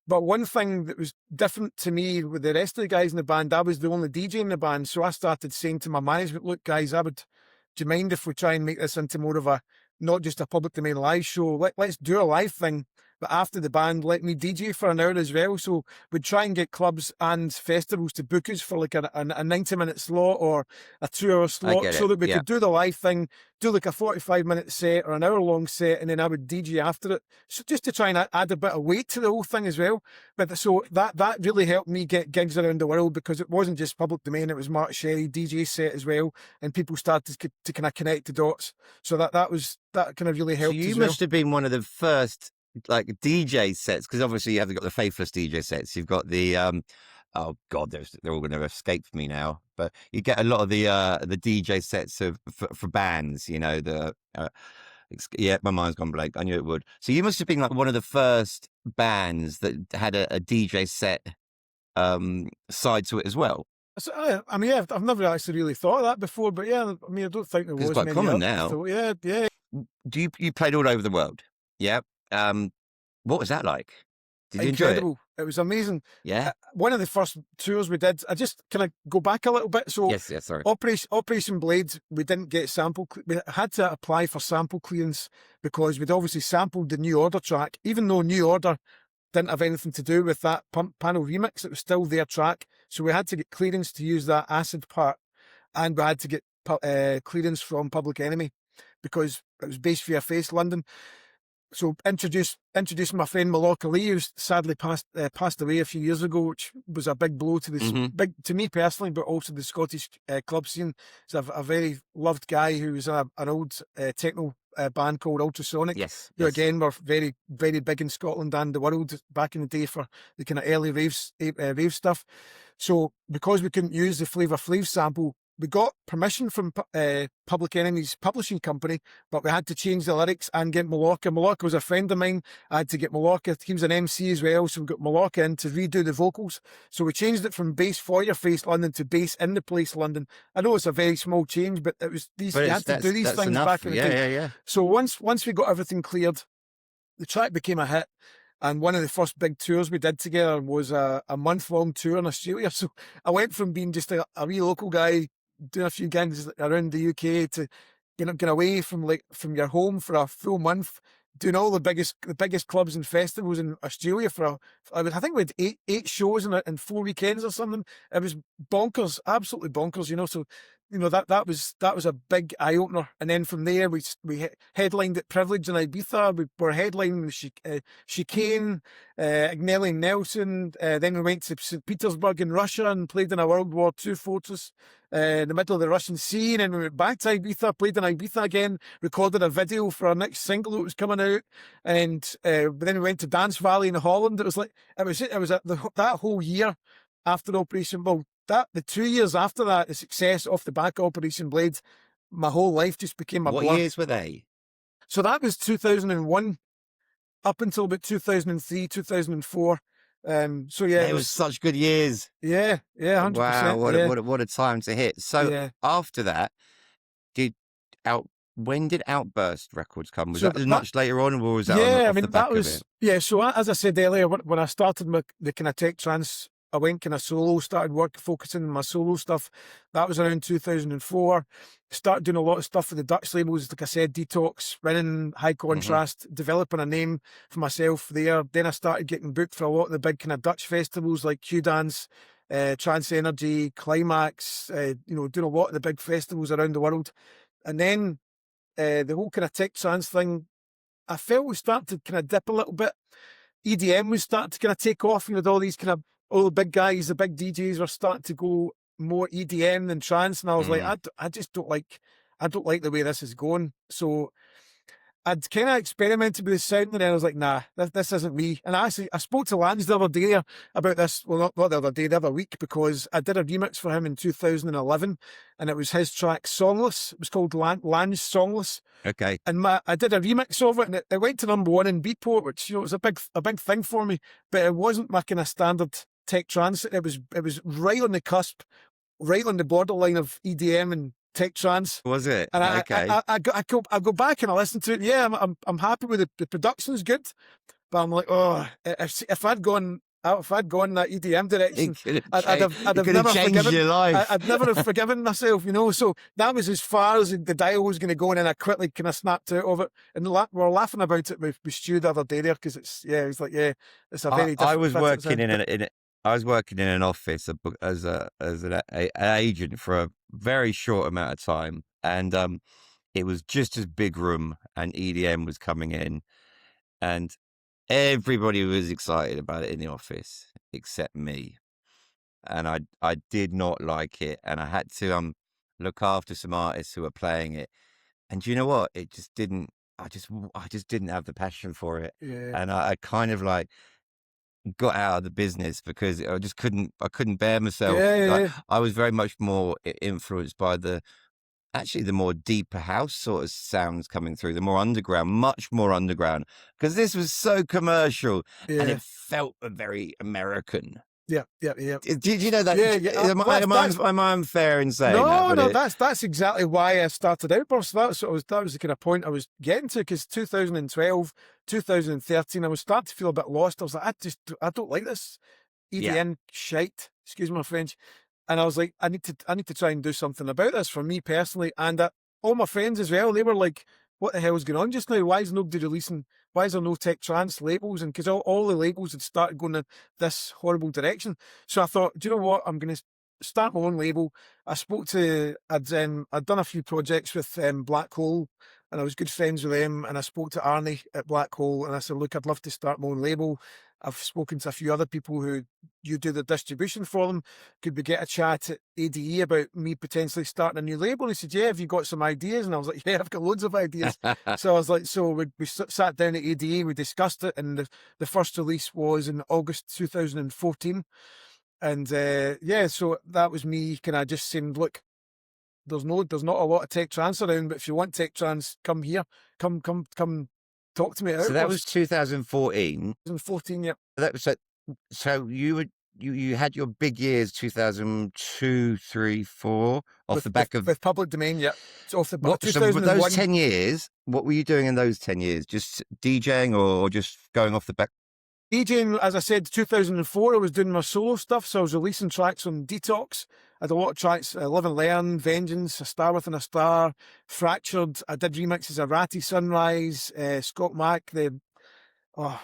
But one thing that was different to me with the rest of the guys in the band, I was the only DJ in the band. So I started saying to my management, look, guys, do you mind if we try and make this into more of not just a Public Domain live show? Let's do a live thing. But after the band, let me DJ for an hour as well. So we'd try and get clubs and festivals to book us for like a 90-minute slot or a 2-hour slot, so that we could do the live thing, do like a 45-minute set or an hour-long set, and then I would DJ after it. So just to try and add a bit of weight to the whole thing as well. But so that really helped me get gigs around the world, because it wasn't just Public Domain, it was Mark Sherry DJ set as well, and people started to kind of connect the dots. So that kind of really helped. So you must have been one of the first like DJ sets, because obviously you haven't got the faithless DJ sets. You've got the oh god, they're all going to escape me now. But you get a lot of the DJ sets for bands. My mind's gone blank. I knew it would. So you must have been like one of the first bands that had a DJ set side to it as well. So, I've never actually really thought of that before, but I don't think there was. It's quite common now. So, yeah. You played all over the world? Yeah. What was that like? Did you enjoy it? It was amazing. Yeah. One of the first tours we did, I just kind of go back a little bit. So yes, sorry. Operation Blade, we didn't get we had to apply for sample clearance, because we'd obviously sampled the New Order track, even though New Order didn't have anything to do with that Pump Panel remix. It was still their track. So we had to get clearance to use that acid part, and we had to get clearance from Public Enemy, because it was based via Face London. So introducing my friend Malak Ali, who sadly passed away a few years ago, which was a big blow to to me personally, but also the Scottish club scene. He's a very loved guy who was an old techno band called Ultrasonic. Yes. Who again were very, very big in Scotland and the world back in the day for the kind of early rave stuff. So because we couldn't use the Flavor Flav sample, we got permission from Public Enemy's publishing company, but we had to change the lyrics and get Malaka. Malaka was a friend of mine. I had to get Malaka. He was an MC as well, so we got Malaka in to redo the vocals. So we changed it from bass for your face London to bass in the place London. I know it's a very small change, but it was you had to do these things back in the day. Yeah. So once we got everything cleared, the track became a hit. And one of the first big tours we did together was a month-long tour in Australia. So I went from being just a wee local guy doing a few gigs around the UK to getting away from your home for a full month, doing all the biggest clubs and festivals in Australia I think we had eight shows in 4 weekends or something. It was bonkers, absolutely bonkers, you know. So, you know, that was a big eye opener. And then from there, we headlined at Privilege in Ibiza. We were headlining Chicane, Agnelli Nelson. Then we went to St. Petersburg in Russia and played in a World War II fortress in the middle of the Russian Sea. And then we went back to Ibiza, played in Ibiza again, recorded a video for our next single that was coming out. And then we went to Dance Valley in Holland. It was that whole year after Operation, the 2 years after that, the success off the back of Operation Blade, my whole life just became a blur. What years were they? So that was 2001 up until about 2003, 2004. So yeah, it was such good years. Yeah, 100%. Wow, what a time to hit. So Yeah. after that, when did Outburst Records come? Was So that much later on, or was that yeah, off the back of it? Yeah, so as I said earlier, when I started the kind of tech trance, I went kind of solo, started focusing on my solo stuff. That was around 2004. Started doing a lot of stuff for the Dutch labels, like I said, Detox, running High Contrast, developing a name for myself there. Then I started getting booked for a lot of the big kind of Dutch festivals like Q-Dance, Trance Energy, Climax, doing a lot of the big festivals around the world. And then the whole kind of tech trance thing, I felt was starting to kind of dip a little bit. EDM was starting to kind of take off, all these kind of, all the big guys, the big DJs were starting to go more EDM than trance. And I was like, I just don't like the way this is going. So I'd kind of experimented with the sound, and then I was like, nah, this isn't me. And I spoke to Lance the other day about this. Well, not the other day, the other week, because I did a remix for him in 2011, and it was his track Songless. It was called Lance Songless. Okay. And I did a remix of it, and it went to #1 in Beatport, which, was a big thing for me. But it wasn't my kind of standard tech trance. It was right on the cusp, right on the borderline of EDM and tech trance. Was it? And okay. I go back and I listen to it. Yeah, I'm happy with it. The production's good, but I'm like, oh, if I'd gone that EDM direction, I'd have never forgiven your life. I'd never have forgiven myself, So that was as far as the dial was going to go, and then I quickly kind of snapped out of it. And we were laughing about it with Stu the other day there, because it's like, it's a very different. I was working in an office as an agent for a very short amount of time, and it was just as big room, and EDM was coming in, and everybody was excited about it in the office except me, and I did not like it, and I had to look after some artists who were playing it, and do you know what? It just didn't. I just didn't have the passion for it, and I kind of like got out of the business because I just couldn't bear myself. I was very much more influenced by the more deeper house sort of sounds coming through, the more underground, much more underground, because this was so commercial and it felt very American. Yeah. Did you know that? Yeah. Am I unfair in saying that? No, that's exactly why I started Outburst. That was the kind of point I was getting to, because 2012, 2013, I was starting to feel a bit lost. I was like, I don't like this EDM shite, excuse my French. And I was like, I need to try and do something about this for me personally. And all my friends as well, they were like, what the hell is going on just now? Why is nobody releasing? Why is there no tech trance labels? And because all the labels had started going in this horrible direction. So I thought, do you know what? I'm going to start my own label. I spoke to, I'd done a few projects with Black Hole, and I was good friends with them. And I spoke to Arnie at Black Hole, and I said, look, I'd love to start my own label. I've spoken to a few other people who you do the distribution for them. Could we get a chat at ADE about me potentially starting a new label? And he said, yeah, have you got some ideas? And I was like, yeah, I've got loads of ideas. So I was like, we sat down at ADE, we discussed it, and the first release was in August 2014. And so that was me kind of just saying, look, there's not a lot of tech trance around, but if you want tech trance, come here, come talk to me. So that was 2014. 2014, yeah. That was so you had your big years 2002, 3, 4 off the back of with Public Domain, yeah. So off the back. So those 10 years, what were you doing in those 10 years? Just DJing or just going off the back? DJing, as I said, 2004, I was doing my solo stuff, so I was releasing tracks on Detox. I had a lot of tracks, Live and Learn, Vengeance, A Star Within a Star, Fractured. I did remixes of Ratty Sunrise, Scott Mac,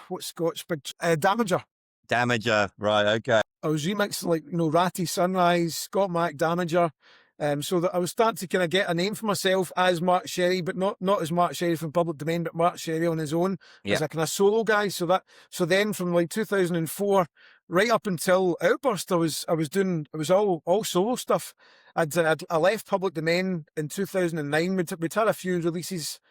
what's Scott's big, Damager. Damager, right, okay. I was remixing like, Ratty Sunrise, Scott Mac, Damager. So that I was starting to kind of get a name for myself as Mark Sherry, but not as Mark Sherry from Public Domain, but Mark Sherry on his own as a kind of solo guy. So then from like 2004 right up until Outburst, I was all solo stuff. I left Public Domain in 2009. We'd had a few releases.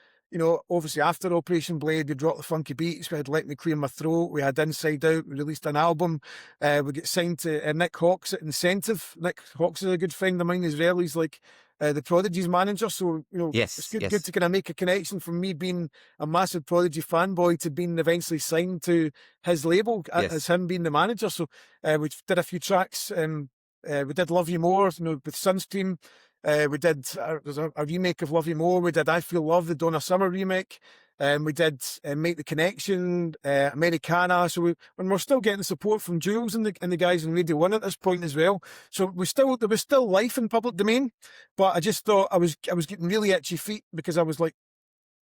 Obviously after Operation Blade, we dropped the Funky Beats, we had Let Me Clear My Throat, we had Inside Out, we released an album, we get signed to Nick Hawkes at Incentive. Nick Hawkes is a good friend of mine as well. He's like the Prodigy's manager, so it's good to kind of make a connection from me being a massive Prodigy fanboy to being eventually signed to his label as him being the manager. So we did a few tracks. We did Love You More, with Sunstream. We did there's a remake of Love You More. We did I Feel Love, the Donna Summer remake. We did Make the Connection, Americana. So we're still getting support from Jules and the guys in Radio 1 at this point as well. So there was still life in Public Domain, but I just thought I was getting really itchy feet because I was like,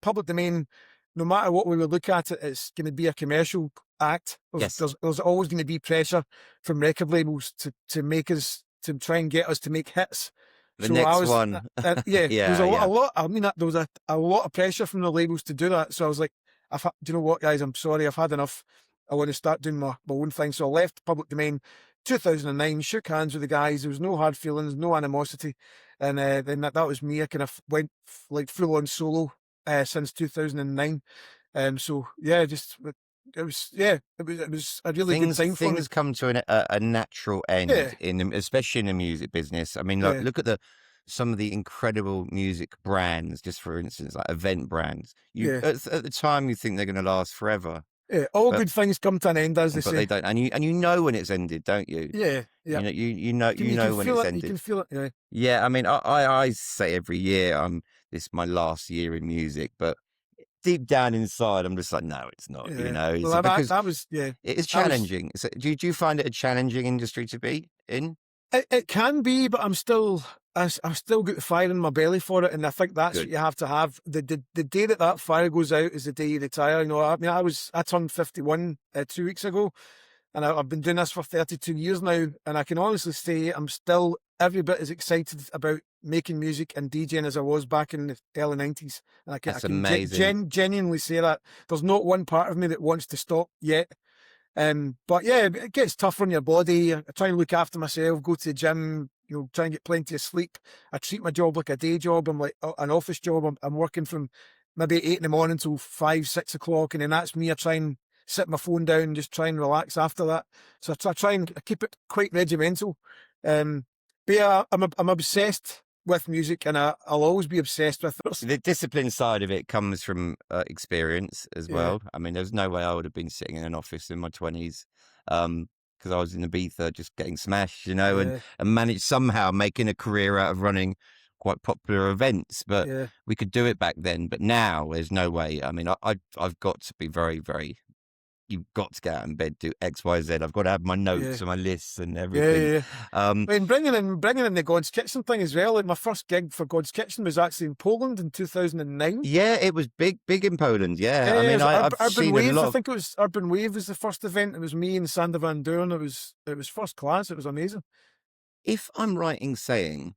Public Domain, no matter what we would look at it, it's going to be a commercial act. There's always going to be pressure from record labels to make us, to try and get us to make hits. There was a lot. I mean, there was a lot of pressure from the labels to do that. So I was like, do you know what, guys? I'm sorry, I've had enough. I want to start doing my own thing. So I left Public Domain 2009, shook hands with the guys. There was no hard feelings, no animosity. And then that was me. I kind of went like full on solo since 2009. So yeah, it was a really good time for me. Things come to a natural end, especially in the music business. I mean, look at some of the incredible music brands, just for instance, like event brands. At the time, you think they're going to last forever. Yeah, good things come to an end, as they say. But they don't, and you know when it's ended, don't you? Yeah. You know when it's ended. You can feel it. Yeah. Yeah, I mean, I say every year, this is my last year in music, but deep down inside, I'm just like, no, it's not. It's challenging. Do you find it a challenging industry to be in? It can be, but I've still got the fire in my belly for it, and I think that's what you have to have. The day that fire goes out is the day you retire. I turned 51 2 weeks ago, and I've been doing this for 32 years now, and I can honestly say I'm still every bit as excited about making music and DJing as I was back in the early 90s. And I can genuinely say that. There's not one part of me that wants to stop yet. But yeah, it gets tougher on your body. I try and look after myself, go to the gym, try and get plenty of sleep. I treat my job like a day job. I'm like an office job. I'm working from maybe 8 in the morning till 5, 6 o'clock. And then that's me. I try and sit my phone down and just try and relax after that. So I try and keep it quite regimental. But yeah, I'm obsessed with music, and I'll always be obsessed with it. The discipline side of it comes from experience as well. I mean, there's no way I would have been sitting in an office in my 20s because I was in Ibiza just getting smashed, and managed somehow making a career out of running quite popular events. But we could do it back then. But now there's no way. I mean, I've got to be very, very... You've got to get out in bed, do X, Y, Z. I've got to have my notes and my lists and everything. I mean, bringing in the God's Kitchen thing as well. Like my first gig for God's Kitchen was actually in Poland in 2009. Yeah, it was big in Poland. Yeah, I mean, I've seen Wave. a lot. I think it was Urban Wave was the first event. It was me and Sander Van Doorn. It was first class. It was amazing. If I'm right in saying,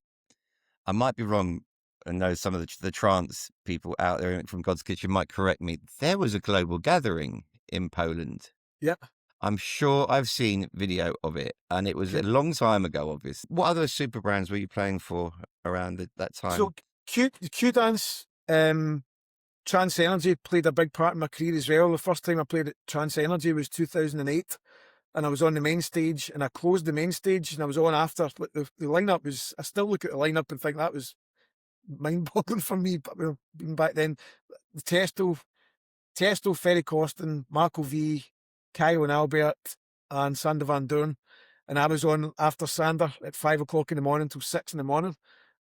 I might be wrong. I know some of the trance people out there from God's Kitchen might correct me. There was a global gathering in Poland. Yeah. I'm sure I've seen video of it, and it was a long time ago, obviously. What other super brands were you playing for around that time? So Q Dance, Trance Energy played a big part in my career as well. The first time I played at Trance Energy was 2008, and I was on the main stage, and I closed the main stage, and I was on after. The lineup was, I still look at the lineup and think that was mind-boggling for me, but even back then. The Tiesto, Ferry Costin, Marco V, Kyle and Albert, and Sander Van Doorn. And I was on after Sander at 5 o'clock in the morning till 6 in the morning.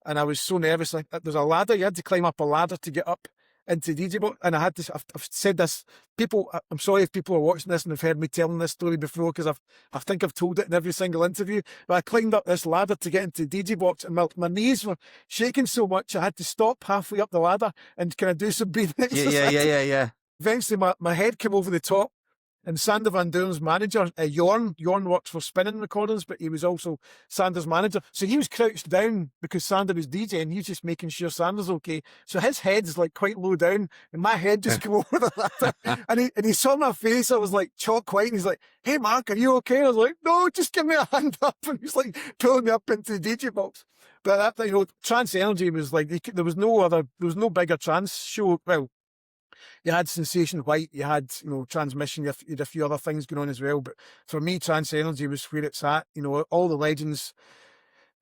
And I was so nervous. Like, there's a ladder. You had to climb up a ladder to get up into DJ box, and I had to. I've said this. People, I'm sorry if people are watching this and have heard me telling this story before, because I think I've told it in every single interview. But I climbed up this ladder to get into DJ box, and my knees were shaking so much I had to stop halfway up the ladder and kind of do some breathing exercises. Yeah. Eventually, my head came over the top. And Sander Van Doorn's manager, Jorn works for Spinning Recordings, but he was also Sander's manager. So he was crouched down because Sander was DJing, and he was just making sure Sander's okay. So his head's like quite low down, and my head just came over the ladder. And he saw my face. I was like chalk white, and he's like, "Hey Mark, are you okay?" And I was like, "No, just give me a hand up." And he's like pulling me up into the DJ box. But that, Trance Energy was like, there was no bigger trance show. Well, you had Sensation White, you had, Transmission, you had a few other things going on as well. But for me, Trance Energy was where it's at. All the legends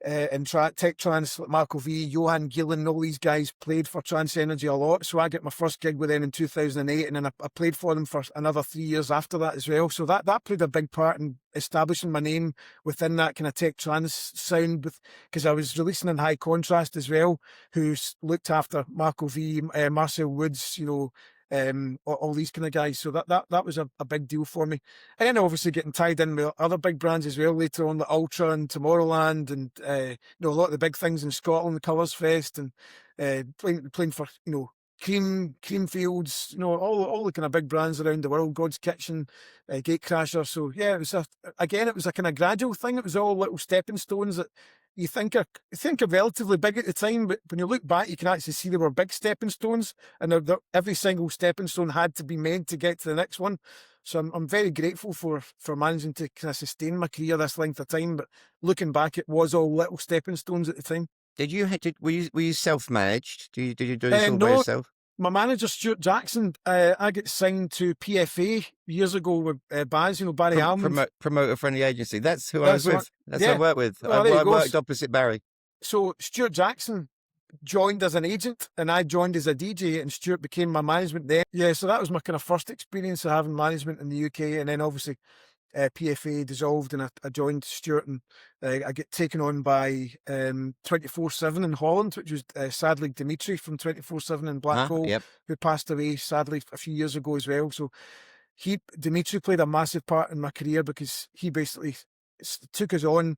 in tech-trance, like Marco V, Johan Gillen, all these guys played for Trance Energy a lot. So I got my first gig with them in 2008, and then I played for them for another 3 years after that as well. So that played a big part in establishing my name within that kind of tech-trance sound, because I was releasing in High Contrast as well, who's looked after Marco V, Marcel Woods, all these kind of guys. So that was a big deal for me. And then obviously getting tied in with other big brands as well later on, the Ultra and Tomorrowland, and a lot of the big things in Scotland, the Colours Fest, and playing for Creamfields, all the kind of big brands around the world, God's Kitchen, Gatecrasher. So yeah, it was a kind of gradual thing. It was all little stepping stones that you think are relatively big at the time, but when you look back, you can actually see they were big stepping stones, and every single stepping stone had to be made to get to the next one. So I'm very grateful for managing to kind of sustain my career this length of time. But looking back, it was all little stepping stones at the time. Were you self-managed? Did you do this all by yourself? My manager, Stuart Jackson, I got signed to PFA years ago with Baz, Barry Almond. Promoter-friendly agency. That's who I was with. That's who I worked with. I worked opposite Barry. So Stuart Jackson joined as an agent, and I joined as a DJ, and Stuart became my management then. Yeah, so that was my kind of first experience of having management in the UK, and then obviously PFA dissolved, and I joined Stuart, and I get taken on by 24/7 in Holland, which was sadly Dimitri from 24/7 in Blackpool, who passed away sadly a few years ago as well. So Dimitri played a massive part in my career, because he basically took us on.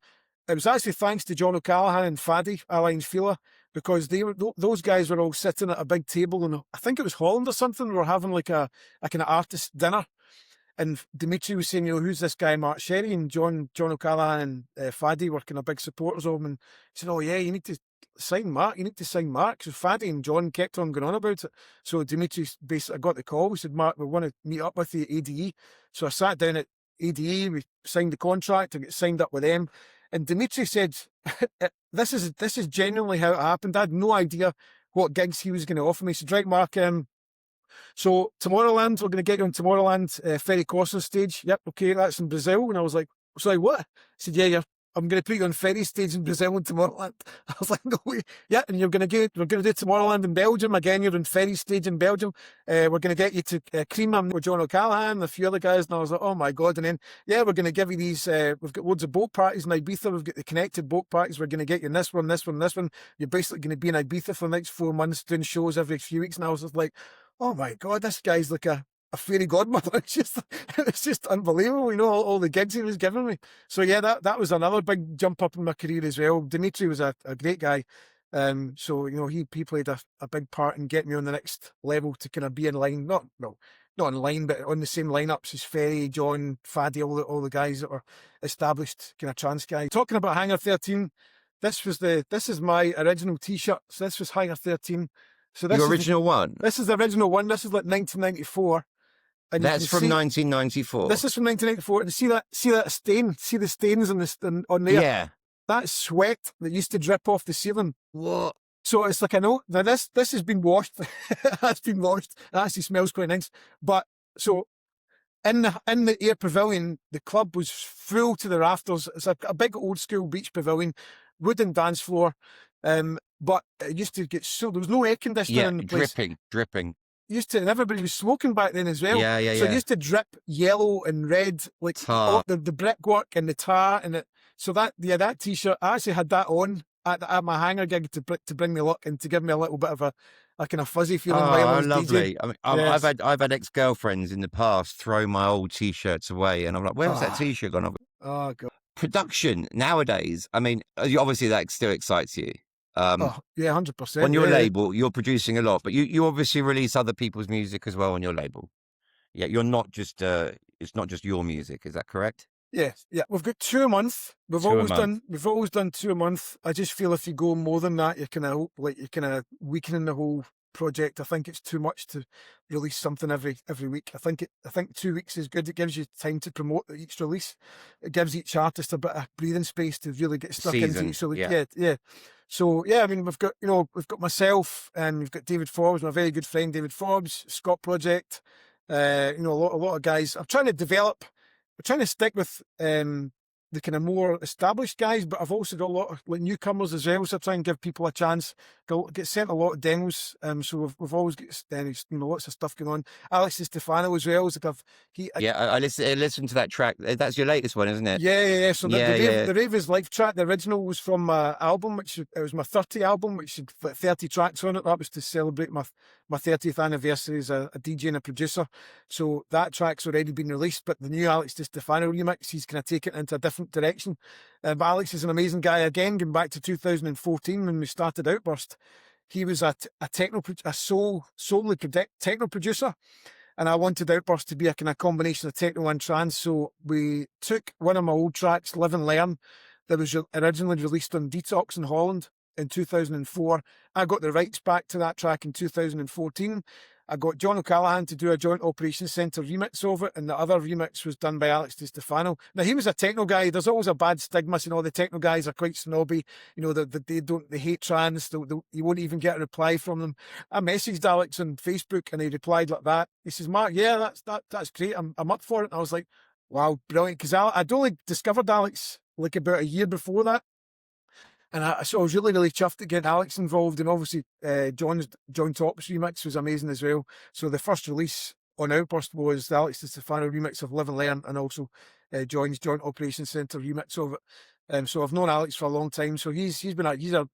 It was actually thanks to John O'Callaghan and Faddy, Alliance Fila, because those guys were all sitting at a big table, and I think it was Holland or something. We were having like a kind of artist dinner. And Dimitri was saying, who's this guy, Mark Sherry? And John O'Callaghan and Faddy were kind of big supporters of him. And he said, "Oh yeah, you need to sign Mark. You need to sign Mark." So Faddy and John kept on going on about it. So Dimitri basically got the call. We said, "Mark, we want to meet up with you at ADE." So I sat down at ADE. We signed the contract. I got signed up with them. And Dimitri said, "This is genuinely how it happened. I had no idea what gigs he was going to offer me." He said, "Right, Mark, so Tomorrowland, we're going to get you on Tomorrowland, Ferry Corson stage." "Yep, okay, that's in Brazil." And I was like, "Sorry, what?" He said, "Yeah, I'm going to put you on Ferry stage in Brazil and Tomorrowland." I was like, "No way." "Yeah, and we're going to do Tomorrowland in Belgium. Again, you're on Ferry stage in Belgium. We're going to get you to Cream with John O'Callaghan and a few other guys." And I was like, "Oh my God." And then, "Yeah, we're going to give you these, we've got loads of boat parties in Ibiza. We've got the connected boat parties. We're going to get you in this one, this one, this one. You're basically going to be in Ibiza for the next 4 months doing shows every few weeks." And I was just like, "Oh my God, this guy's like a fairy godmother." It's just unbelievable, all the gigs he was giving me. So yeah, that was another big jump up in my career as well. Dimitri was a great guy. So he played a big part in getting me on the next level to kind of be in line, not in line, but on the same lineups as Ferry, John, Faddy, all the guys that were established kind of trance guys. Talking about Hangar 13, this is my original T-shirt. So this was Hangar 13. So this Your original one? This is the original one. This is like 1994. And that's from 1994. This is from 1994. And see that stain? See the stains on there? Yeah. That's sweat that used to drip off the ceiling. What? So it's like, I know, now this has been washed. It has been washed. It actually smells quite nice. But so in the Air Pavilion, the club was full to the rafters. It's a big old school beach pavilion, wooden dance floor. But it used to get there was no air conditioner in the place. Dripping. And everybody was smoking back then as well. Yeah. So it used to drip yellow and red, like the brickwork and the tar and it. So that T-shirt, I actually had that on at my Hangar gig to bring me luck and to give me a little bit of a kind of fuzzy feeling Oh, while I was DJing. lovely. I mean, Yes. I've had ex-girlfriends in the past throw my old T-shirts away, and I'm like, where's that T-shirt gone? Oh god. Production nowadays. I mean, obviously that still excites you. Oh yeah, 100%. On your label, you're producing a lot, but you obviously release other people's music as well on your label. Yeah, you're not just it's not just your music. Is that correct? Yes, yeah. We've got 2 a month. We've always done 2 a month. I just feel if you go more than that, you're kind of weakening the whole project. I think it's too much to release something every week. I think 2 weeks is good. It gives you time to promote each release. It gives each artist a bit of breathing space to really get stuck into each release. Yeah. So yeah, I mean, we've got myself, and we've got David Forbes, my very good friend David Forbes, Scott Project. A lot of guys. I'm trying to stick with the kind of more established guys, but I've also got a lot of like newcomers as well. So I try and give people a chance. Get sent a lot of demos. So we've always got lots of stuff going on. Alex Stefano as well. I listened to that track. That's your latest one, isn't it? Yeah. So the Rave is Life track. The original was from my album, it was my 30 album, which had 30 tracks on it. That was to celebrate my 30th anniversary as a DJ and a producer. So that track's already been released, but the new Alex Stefano remix, he's kind of taken it into a different direction. But Alex is an amazing guy again, going back to 2014 when we started Outburst. He was a solely techno producer, and I wanted Outburst to be a kind of combination of techno and trance. So we took one of my old tracks, Live and Learn, that was originally released on Detox in Holland in 2004. I got the rights back to that track in 2014. I got John O'Callaghan to do a Joint Operations Centre remix of it, and the other remix was done by Alex Stefano. Now, he was a techno guy. There's always a bad stigma, all the techno guys are quite snobby. They hate trance. You won't even get a reply from them. I messaged Alex on Facebook, and he replied like that. He says, "Mark, yeah, that's great. I'm up for it." And I was like, "Wow, brilliant!" Because I'd only discovered Alex like about a year before that. And I was really, really chuffed to get Alex involved, and obviously John Top's remix was amazing as well. So the first release on Outburst was the Alex Stefano remix of Live and Learn, and also John's Joint Operations Centre remix of it. So I've known Alex for a long time. So he's been a regular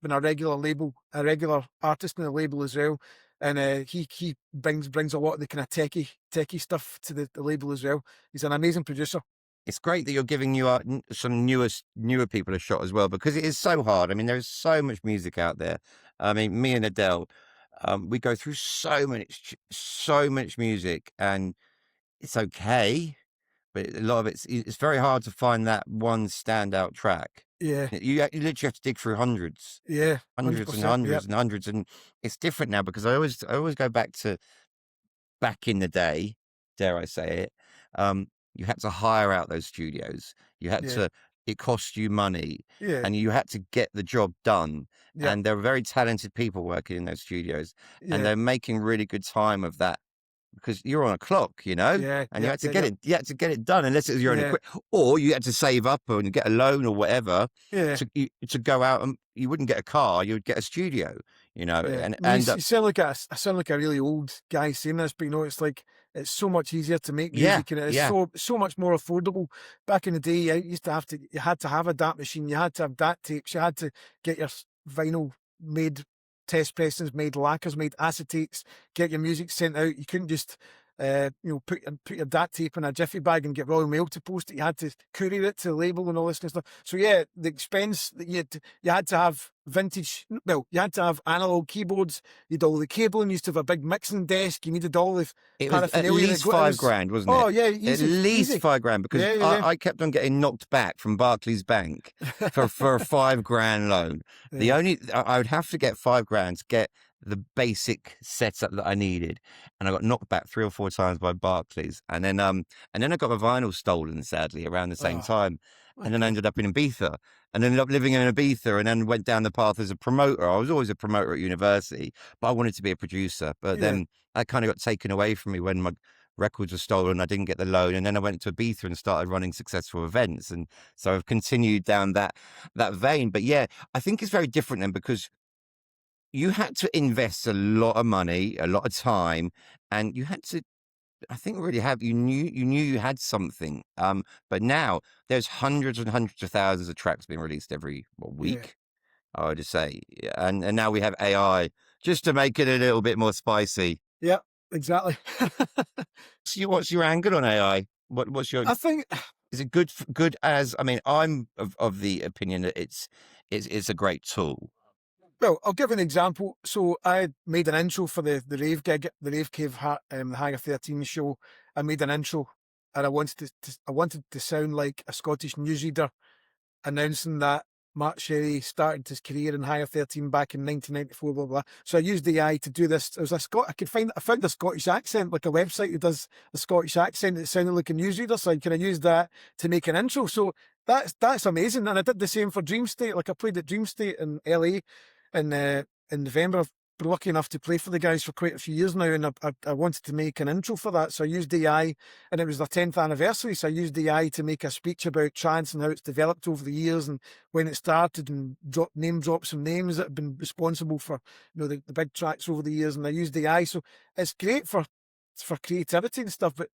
artist in the label as well, and he brings a lot of the kind of techie stuff to the label as well. He's an amazing producer. It's great that you're giving some newer people a shot as well, because it is so hard. I mean, there's so much music out there. I mean, me and Adele, we go through so much music, and it's okay, but a lot of it's very hard to find that one standout track. Yeah. You literally have to dig through hundreds. Yeah. Hundreds and hundreds and hundreds. And it's different now, because I always go back in the day, dare I say it. You had to hire out those studios. You had to, it cost you money, and you had to get the job done. Yeah. And there were very talented people working in those studios, and they're making really good time of that, because you're on a clock, and you had to get it. You had to get it done, unless it was your own equipment, or you had to save up and get a loan or whatever to go out, and you wouldn't get a car, you would get a studio, And I sound like a really old guy saying this, but it's like it's so much easier to make music, and it's so much more affordable. Back in the day, you had to have a DAT machine, you had to have DAT tapes, you had to get your vinyl made, test pressings made, lacquers made, acetates, get your music sent out. You couldn't just put your DAT tape in a jiffy bag and get Royal Mail to post it. You had to courier it to the label and all this kind of stuff. So the expense that you had to have you had to have analog keyboards, you had all the cabling, you used to have a big mixing desk, you needed all the paraphernalia. It was at least $5,000, wasn't it? Oh yeah, easy, at least easy. $5,000, because I kept on getting knocked back from Barclays Bank for a $5,000 loan. I would have to get $5,000 to get the basic setup that I needed, and I got knocked back 3 or 4 times by Barclays, and then I got my vinyl stolen, sadly, around the same time. And then I ended up in Ibiza, and ended up living in Ibiza, and then went down the path as a promoter. I was always a promoter at university, but I wanted to be a producer. But then I kind of got taken away from me when my records were stolen. I didn't get the loan, and then I went to Ibiza and started running successful events. And so I've continued down that vein. But yeah, I think it's very different then, because you had to invest a lot of money, a lot of time, and you had to, I think, really you knew you had something. But now there's hundreds and hundreds of thousands of tracks being released every week, I would say. And now we have AI just to make it a little bit more spicy. Yeah, exactly. What's your angle on AI? What's your? I think Is it good as? I mean, I'm of the opinion that it's a great tool. Well, I'll give an example. So I made an intro for the Rave gig, the Rave Cave, the Hangar 13 show. I made an intro, and I wanted to sound like a Scottish newsreader announcing that Mark Sherry started his career in Higher 13 back in 1994, blah, blah. So I used the AI to do this. It was I found a Scottish accent, like a website that does a Scottish accent that sounded like a newsreader. So I kind of used that to make an intro. So that's amazing. And I did the same for Dream State. Like I played at Dream State in LA in November. I've been lucky enough to play for the guys for quite a few years now, and I wanted to make an intro for that, so I used AI, and it was their 10th anniversary, so I used AI to make a speech about trance and how it's developed over the years and when it started, and name drop some names that have been responsible for the big tracks over the years, and I used AI, so it's great for creativity and stuff. But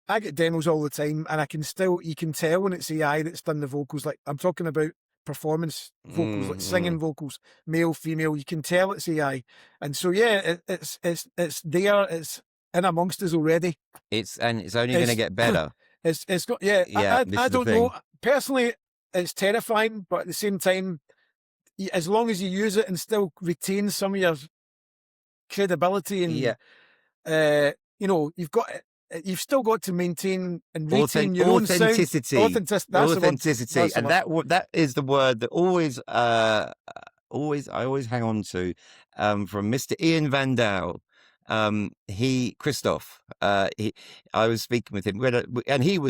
I get demos all the time, and you can tell when it's AI that's done the vocals. Like I'm talking about performance vocals, like singing vocals, male, female. You can tell it's AI, and so yeah, it's there. It's in amongst us already. It's only going to get better. It's got I don't know personally. It's terrifying, but at the same time, as long as you use it and still retain some of your credibility and you've still got to maintain and retain your own authenticity. Authenticity, and that is the word that I always hang on to, from Mr. Ian Van Dahl. Christoph, I was speaking with him, and he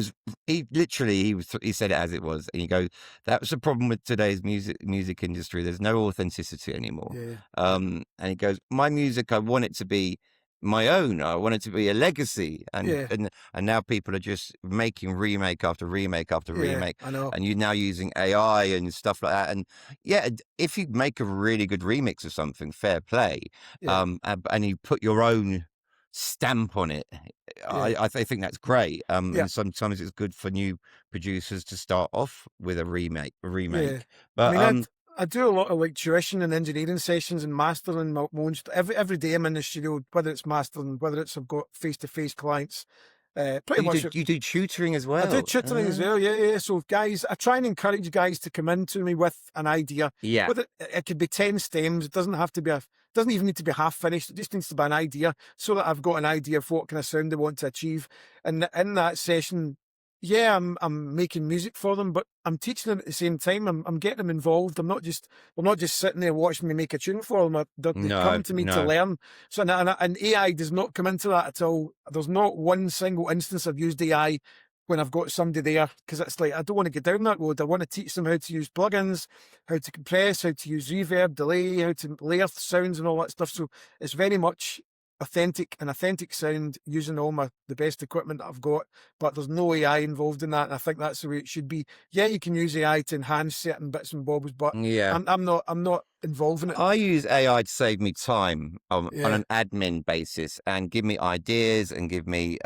said it as it was, and he goes, that was the problem with today's music industry. There's no authenticity anymore. And he goes, my music, I want it to be my own. I want it to be a legacy, and now people are just making remake after remake after remake. I know. And you're now using AI and stuff like that. And yeah, if you make a really good remix of something, fair play. And you put your own stamp on it, I think that's great. And sometimes it's good for new producers to start off with a remake. But I do a lot of like tuition and engineering sessions and mastering my own stuff. Every day I'm in the studio, whether it's mastering, whether it's I've got face-to-face clients. Pretty much. You do tutoring as well? I do tutoring as well, yeah. So guys, I try and encourage guys to come into me with an idea. Yeah. Whether it could be 10 stems, it doesn't even need to be half finished. It just needs to be an idea, so that I've got an idea of what kind of sound they want to achieve. And in that session, I'm making music for them, but I'm teaching them at the same time. I'm getting them involved. They're not just sitting there watching me make a tune for them. They come to me to learn. So and AI does not come into that at all. There's not one single instance I've used AI when I've got somebody there, because it's like I don't want to get down that road. I want to teach them how to use plugins, how to compress, how to use reverb, delay, how to layer sounds and all that stuff. So it's very much authentic sound using the best equipment that I've got, but there's no AI involved in that, and I think that's the way it should be. Yeah, you can use AI to enhance certain bits and bobs, but I'm not involved in it. I use AI to save me time on an admin basis and give me ideas and give me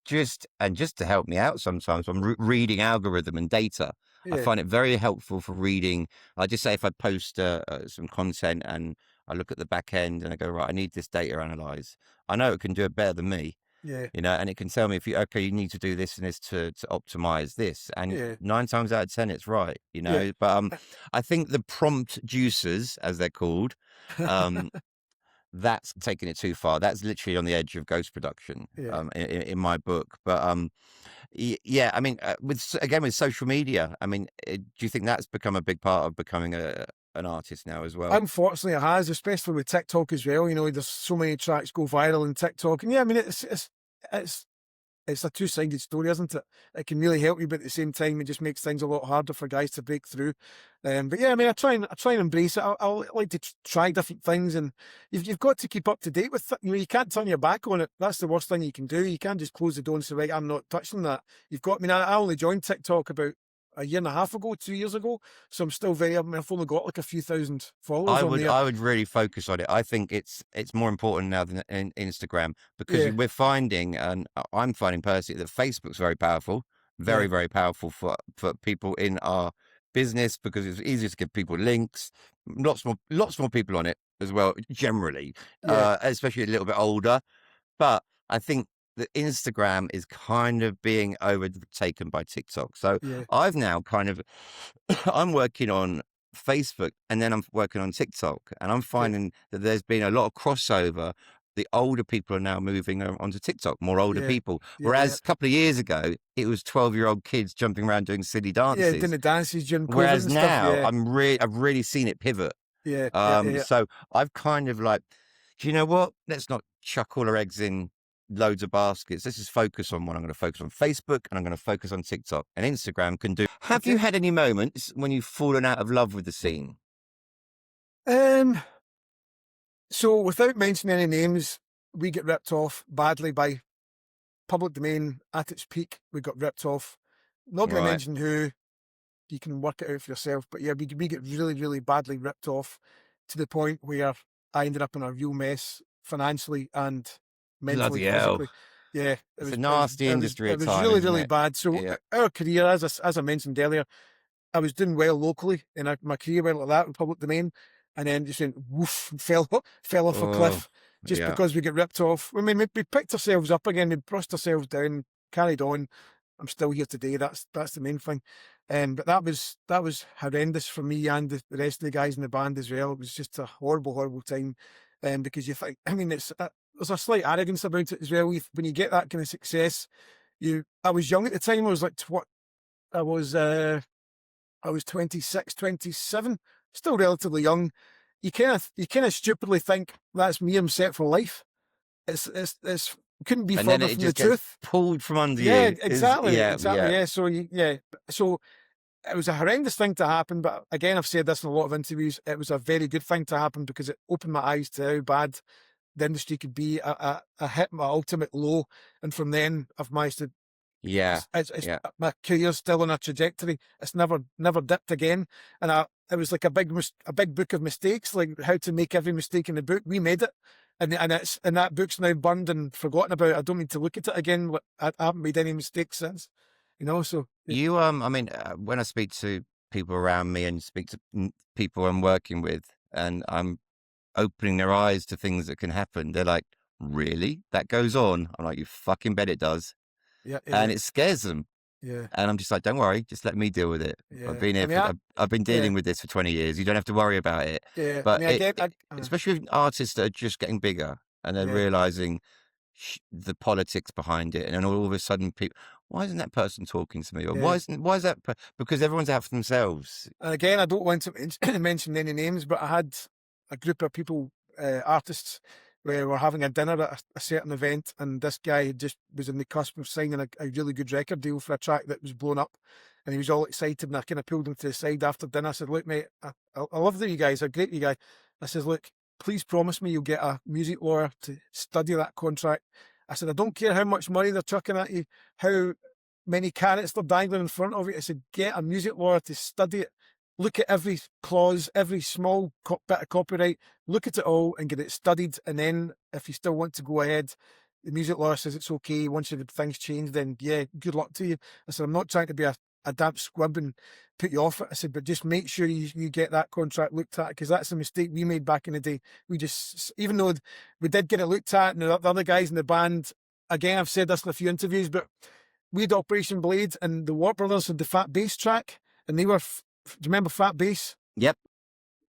just to help me out. Sometimes I'm reading algorithm and data. I find it very helpful for reading. I just say if I post some content and I look at the back end and I go, right, I need this data analyzed. I know it can do it better than me. And it can tell me you need to do this and this to optimize this. And 9 times out of 10, it's right, But I think the prompt juicers, as they're called, that's taking it too far. That's literally on the edge of ghost production, in my book. But I mean, with social media, I mean, do you think that's become a big part of becoming an artist now as well? Unfortunately, it has, especially with TikTok as well. There's so many tracks go viral in TikTok, and I mean, it's a two-sided story, isn't it? It can really help you, but at the same time, it just makes things a lot harder for guys to break through. But yeah, I mean, I try and embrace it. I like to try different things, and you've got to keep up to date with it. You can't turn your back on it. That's the worst thing you can do. You can't just close the door and say, right, I'm not touching that. I only joined TikTok about a year and a half ago, 2 years ago. So I'm still I've only got like a few thousand followers on there. I would really focus on it. I think it's more important now than Instagram, because we're finding, and I'm finding personally, that Facebook's very powerful, very, very powerful for people in our business, because it's easier to give people links, lots more people on it. as well, generally, Yeah. especially a little bit older. But I think that Instagram is kind of being overtaken by TikTok. So Yeah. I've now kind of, I'm working on Facebook and then I'm working on TikTok, and I'm finding that there's been a lot of crossover. The older people are now moving onto TikTok, more older Yeah. people. Yeah, Whereas yeah. a couple of years ago, it was 12-year-old kids jumping around doing silly Yeah, dances. doing the dances during COVID Whereas and now, stuff. I've really seen it pivot. Yeah. Yeah. So I've kind of like, do you know what? Let's not chuck all our eggs in loads of baskets. Let's just focus on one. I'm going to focus on Facebook and I'm going to focus on TikTok, and Instagram can do. Have you had any moments when you've fallen out of love with the scene? So without mentioning any names, we get ripped off badly by public domain at its peak. We got ripped off. Not going to Right. mention who. You can work it out for yourself. But yeah, we get really, really badly ripped off to the point where I ended up in a real mess financially and mentally, Bloody hell. physically. Yeah, It's a nasty industry It at was times, really, isn't really it? bad. So Yeah. our career, as I mentioned earlier, I was doing well locally, and my career went like that in public domain, and then just went woof, fell off a cliff just yeah. because we get ripped off. I mean, we picked ourselves up again, we brushed ourselves down, carried on. I'm still here today. That's the main thing. But that was horrendous for me and the rest of the guys in the band as well. It was just a horrible, horrible time. Because you think, I mean, there's a slight arrogance about it as well. When you get that kind of success, I was young at the time. I was like, I was 26, 27, still relatively young. You kind of stupidly think that's me. I'm set for life. It's couldn't be And then further it from the just gets truth. pulled from under Yeah, you. exactly. Yeah. Yeah. So it was a horrendous thing to happen, but again, I've said this in a lot of interviews. It was a very good thing to happen because it opened my eyes to how bad the industry could be. I hit my ultimate low, and from then I've managed to. Yeah. My career's still on a trajectory. It's never dipped again, and it was like a big book of mistakes, like how to make every mistake in the book. We made it, and that book's now burned and forgotten about. I don't need to look at it again. I haven't made any mistakes since, So you I mean, when I speak to people around me and speak to people I'm working with, and I'm opening their eyes to things that can happen, they're like, "Really? That goes on?" I'm like, "You fucking bet it does." And it scares them. Yeah. And I'm just like, don't worry, just let me deal with it. Yeah. I've been here. I've been dealing with this for 20 years. You don't have to worry about it. Yeah. But I especially with artists that are just getting bigger and they're realizing the politics behind it, and then all of a sudden, people, why isn't that person talking to me? Or why is that? Because everyone's out for themselves. And again, I don't want to mention any names, but I had a group of people, artists, where we're having a dinner at a certain event, and this guy just was in the cusp of signing a really good record deal for a track that was blown up, and he was all excited, and I kind of pulled him to the side after dinner. I said, "Look, mate, I love you guys, a great you guy." I said, "Look, please promise me you'll get a music lawyer to study that contract." I said, "I don't care how much money they're chucking at you, how many carrots they're dangling in front of you." I said, "Get a music lawyer to study it. Look at every clause, every small bit of copyright, look at it all and get it studied. And then if you still want to go ahead, the music lawyer says it's okay. Once things change, then yeah, good luck to you." I said, "I'm not trying to be a damp squib and put you off it." I said, "But just make sure you get that contract looked at, because that's a mistake we made back in the day. We just, even though we did get it looked at, and the other guys in the band, again, I've said this in a few interviews, but we had Operation Blade, and the Warp Brothers had the Fat Bass track, and they were... Do you remember Fat Bass? Yep.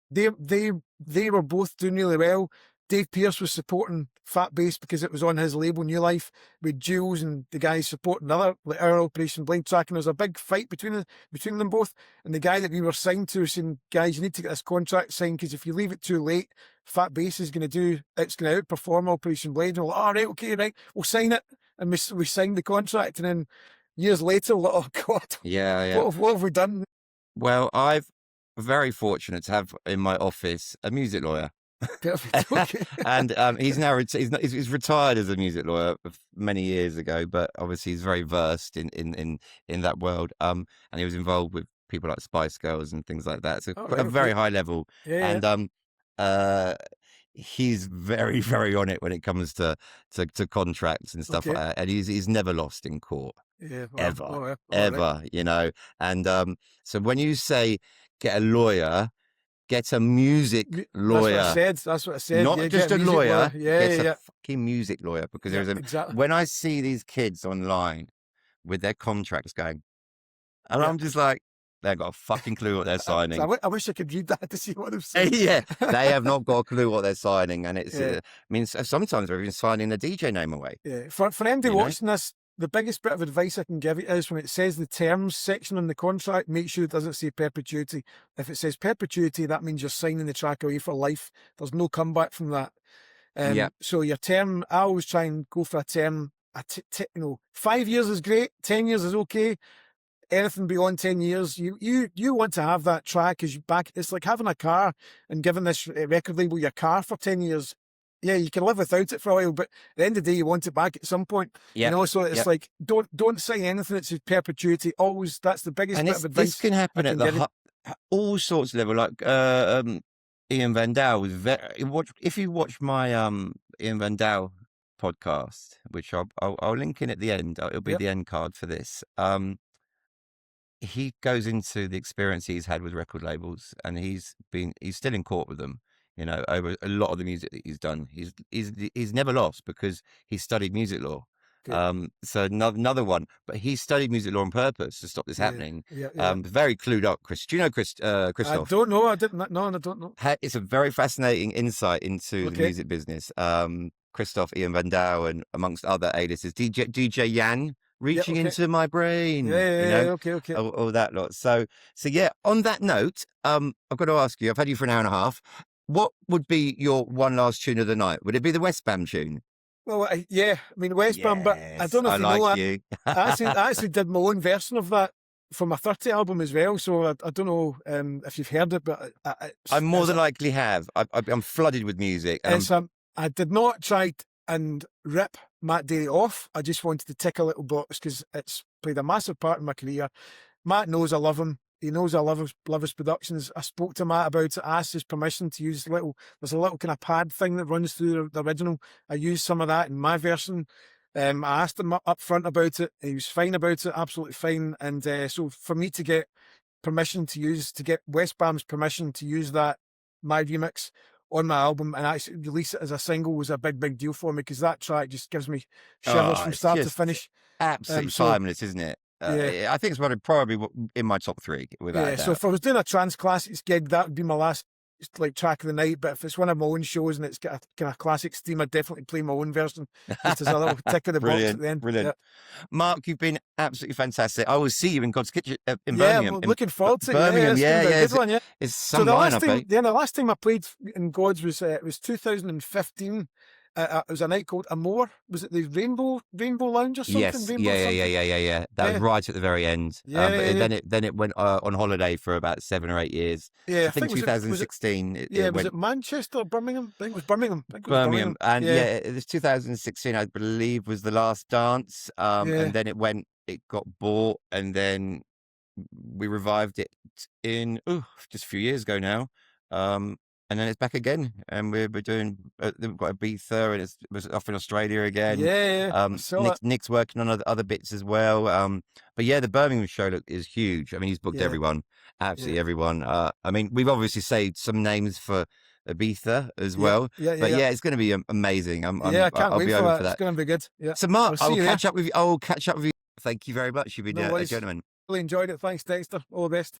They were both doing really well. Dave Pearce was supporting Fat Bass because it was on his label New Life, with Jules and the guys supporting our Operation Blind track, and there was a big fight between them both. And the guy that we were signed to was saying, "Guys, you need to get this contract signed, because if you leave it too late, Fat Bass is going to outperform Operation Blade." And we're like, "All right, okay, right, we'll sign it." And we signed the contract, and then years later, we're like, "Oh God, yeah. what have we done?" Well, I'm very fortunate to have in my office a music lawyer. Perfect. Okay. And he's now he's retired as a music lawyer many years ago, but obviously he's very versed in that world. And he was involved with people like Spice Girls and things like that. So a very high level. Yeah. And he's very, very on it when it comes to contracts and stuff like that. And he's never lost in court. Yeah, ever, And so when you say get a lawyer, Get a music lawyer. That's what I said. Not just a lawyer. Yeah, Get yeah. a fucking music lawyer, because Yeah, there's a exactly. when I see these kids online with their contracts going, and Yeah. I'm just like, they've got a fucking clue what they're signing. I wish I could read that to see what they've said. Yeah, they have not got a clue what they're signing, and it's. Yeah. I mean, sometimes they're even signing the DJ name away. Yeah. For anybody You know? watching this, the biggest bit of advice I can give you is when it says the terms section on the contract, make sure it doesn't say perpetuity. If it says perpetuity, that means you're signing the track away for life. There's no comeback from that. Yeah. So your term, I always try and go for a term. 5 years is great. 10 years is okay. Anything beyond 10 years, you want to have that track as you back. It's like having a car and giving this record label your car for 10 years. Yeah, you can live without it for a while, but at the end of the day, you want it back at some point. Yeah. You know, so it's like, don't sign anything that says perpetuity. Always, that's the biggest And bit of advice. this can happen at all sorts of level. Like Ian Van Dal was if you watch my Ian Van Dal podcast, which I'll link in at the end. It'll be the end card for this. He goes into the experience he's had with record labels, and he's still in court with them, you know, over a lot of the music that he's done. He's never lost because he studied music law. Good. So another one, but he studied music law on purpose to stop this happening. Yeah. Very clued up, Chris. Do you know Christoph? I don't know. I didn't. No, I don't know. It's a very fascinating insight into the music business. Christoph, Ian Van Dal, and amongst other A-listers, DJ Yan. Reaching into my brain. Okay. All that lot. So yeah, on that note, I've got to ask you, I've had you for an hour and a half. What would be your one last tune of the night? Would it be the West Bam tune? Well, I mean, West Bam, but I don't know if you know that. I actually did my own version of that for my 30 album as well. So I don't know if you've heard it, but I more than likely have. I'm flooded with music. I did not try and rip Matt Derry off. I just wanted to tick a little box because it's played a massive part in my career. Matt knows I love him. He knows I love his productions. I spoke to Matt about it, asked his permission to use there's a little kind of pad thing that runs through the original. I used some of that in my version. I asked him up front about it. He was fine about it, absolutely fine. And so for me to get permission to get West Bam's permission to use that, my remix, on my album and actually release it as a single was a big deal for me because that track just gives me shivers from start to finish. Absolutely timeless, isn't it? I think it's probably in my top 3 without a doubt. So if I was doing a trance classics gig, that would be my last track of the night. But if it's one of my own shows and it's got a kind of classic steam, I'd definitely play my own version just as a little tick of the box at the end. Brilliant. Mark, you've been absolutely fantastic. I will see you in God's Kitchen in Birmingham. Yeah, I'm looking forward to it. Birmingham, Good one, yeah. It's some lineup, the last time I played in God's was 2015. It was a night called Amore. Was it the Rainbow Lounge or something? Yes, Rainbow yeah. That was right at the very end. Then it went on holiday for about 7 or 8 years. Yeah, I think 2016. Was it Manchester or Birmingham? I think it was Birmingham. Birmingham. And it was 2016, I believe, was the last dance. And then it got bought, and then we revived it in just a few years ago now. And then it's back again, and we're doing. We've got Ibiza, and it was off in Australia again. Nick's working on other bits as well. But yeah, the Birmingham show is huge. I mean, he's booked everyone, absolutely everyone. I mean, we've obviously saved some names for Ibiza as well. But it's going to be amazing. I can't wait for that. It's going to be good. Yeah. So Mark, I will catch up with you. Thank you very much. You've been a gentleman. Really enjoyed it. Thanks, Dexter. All the best.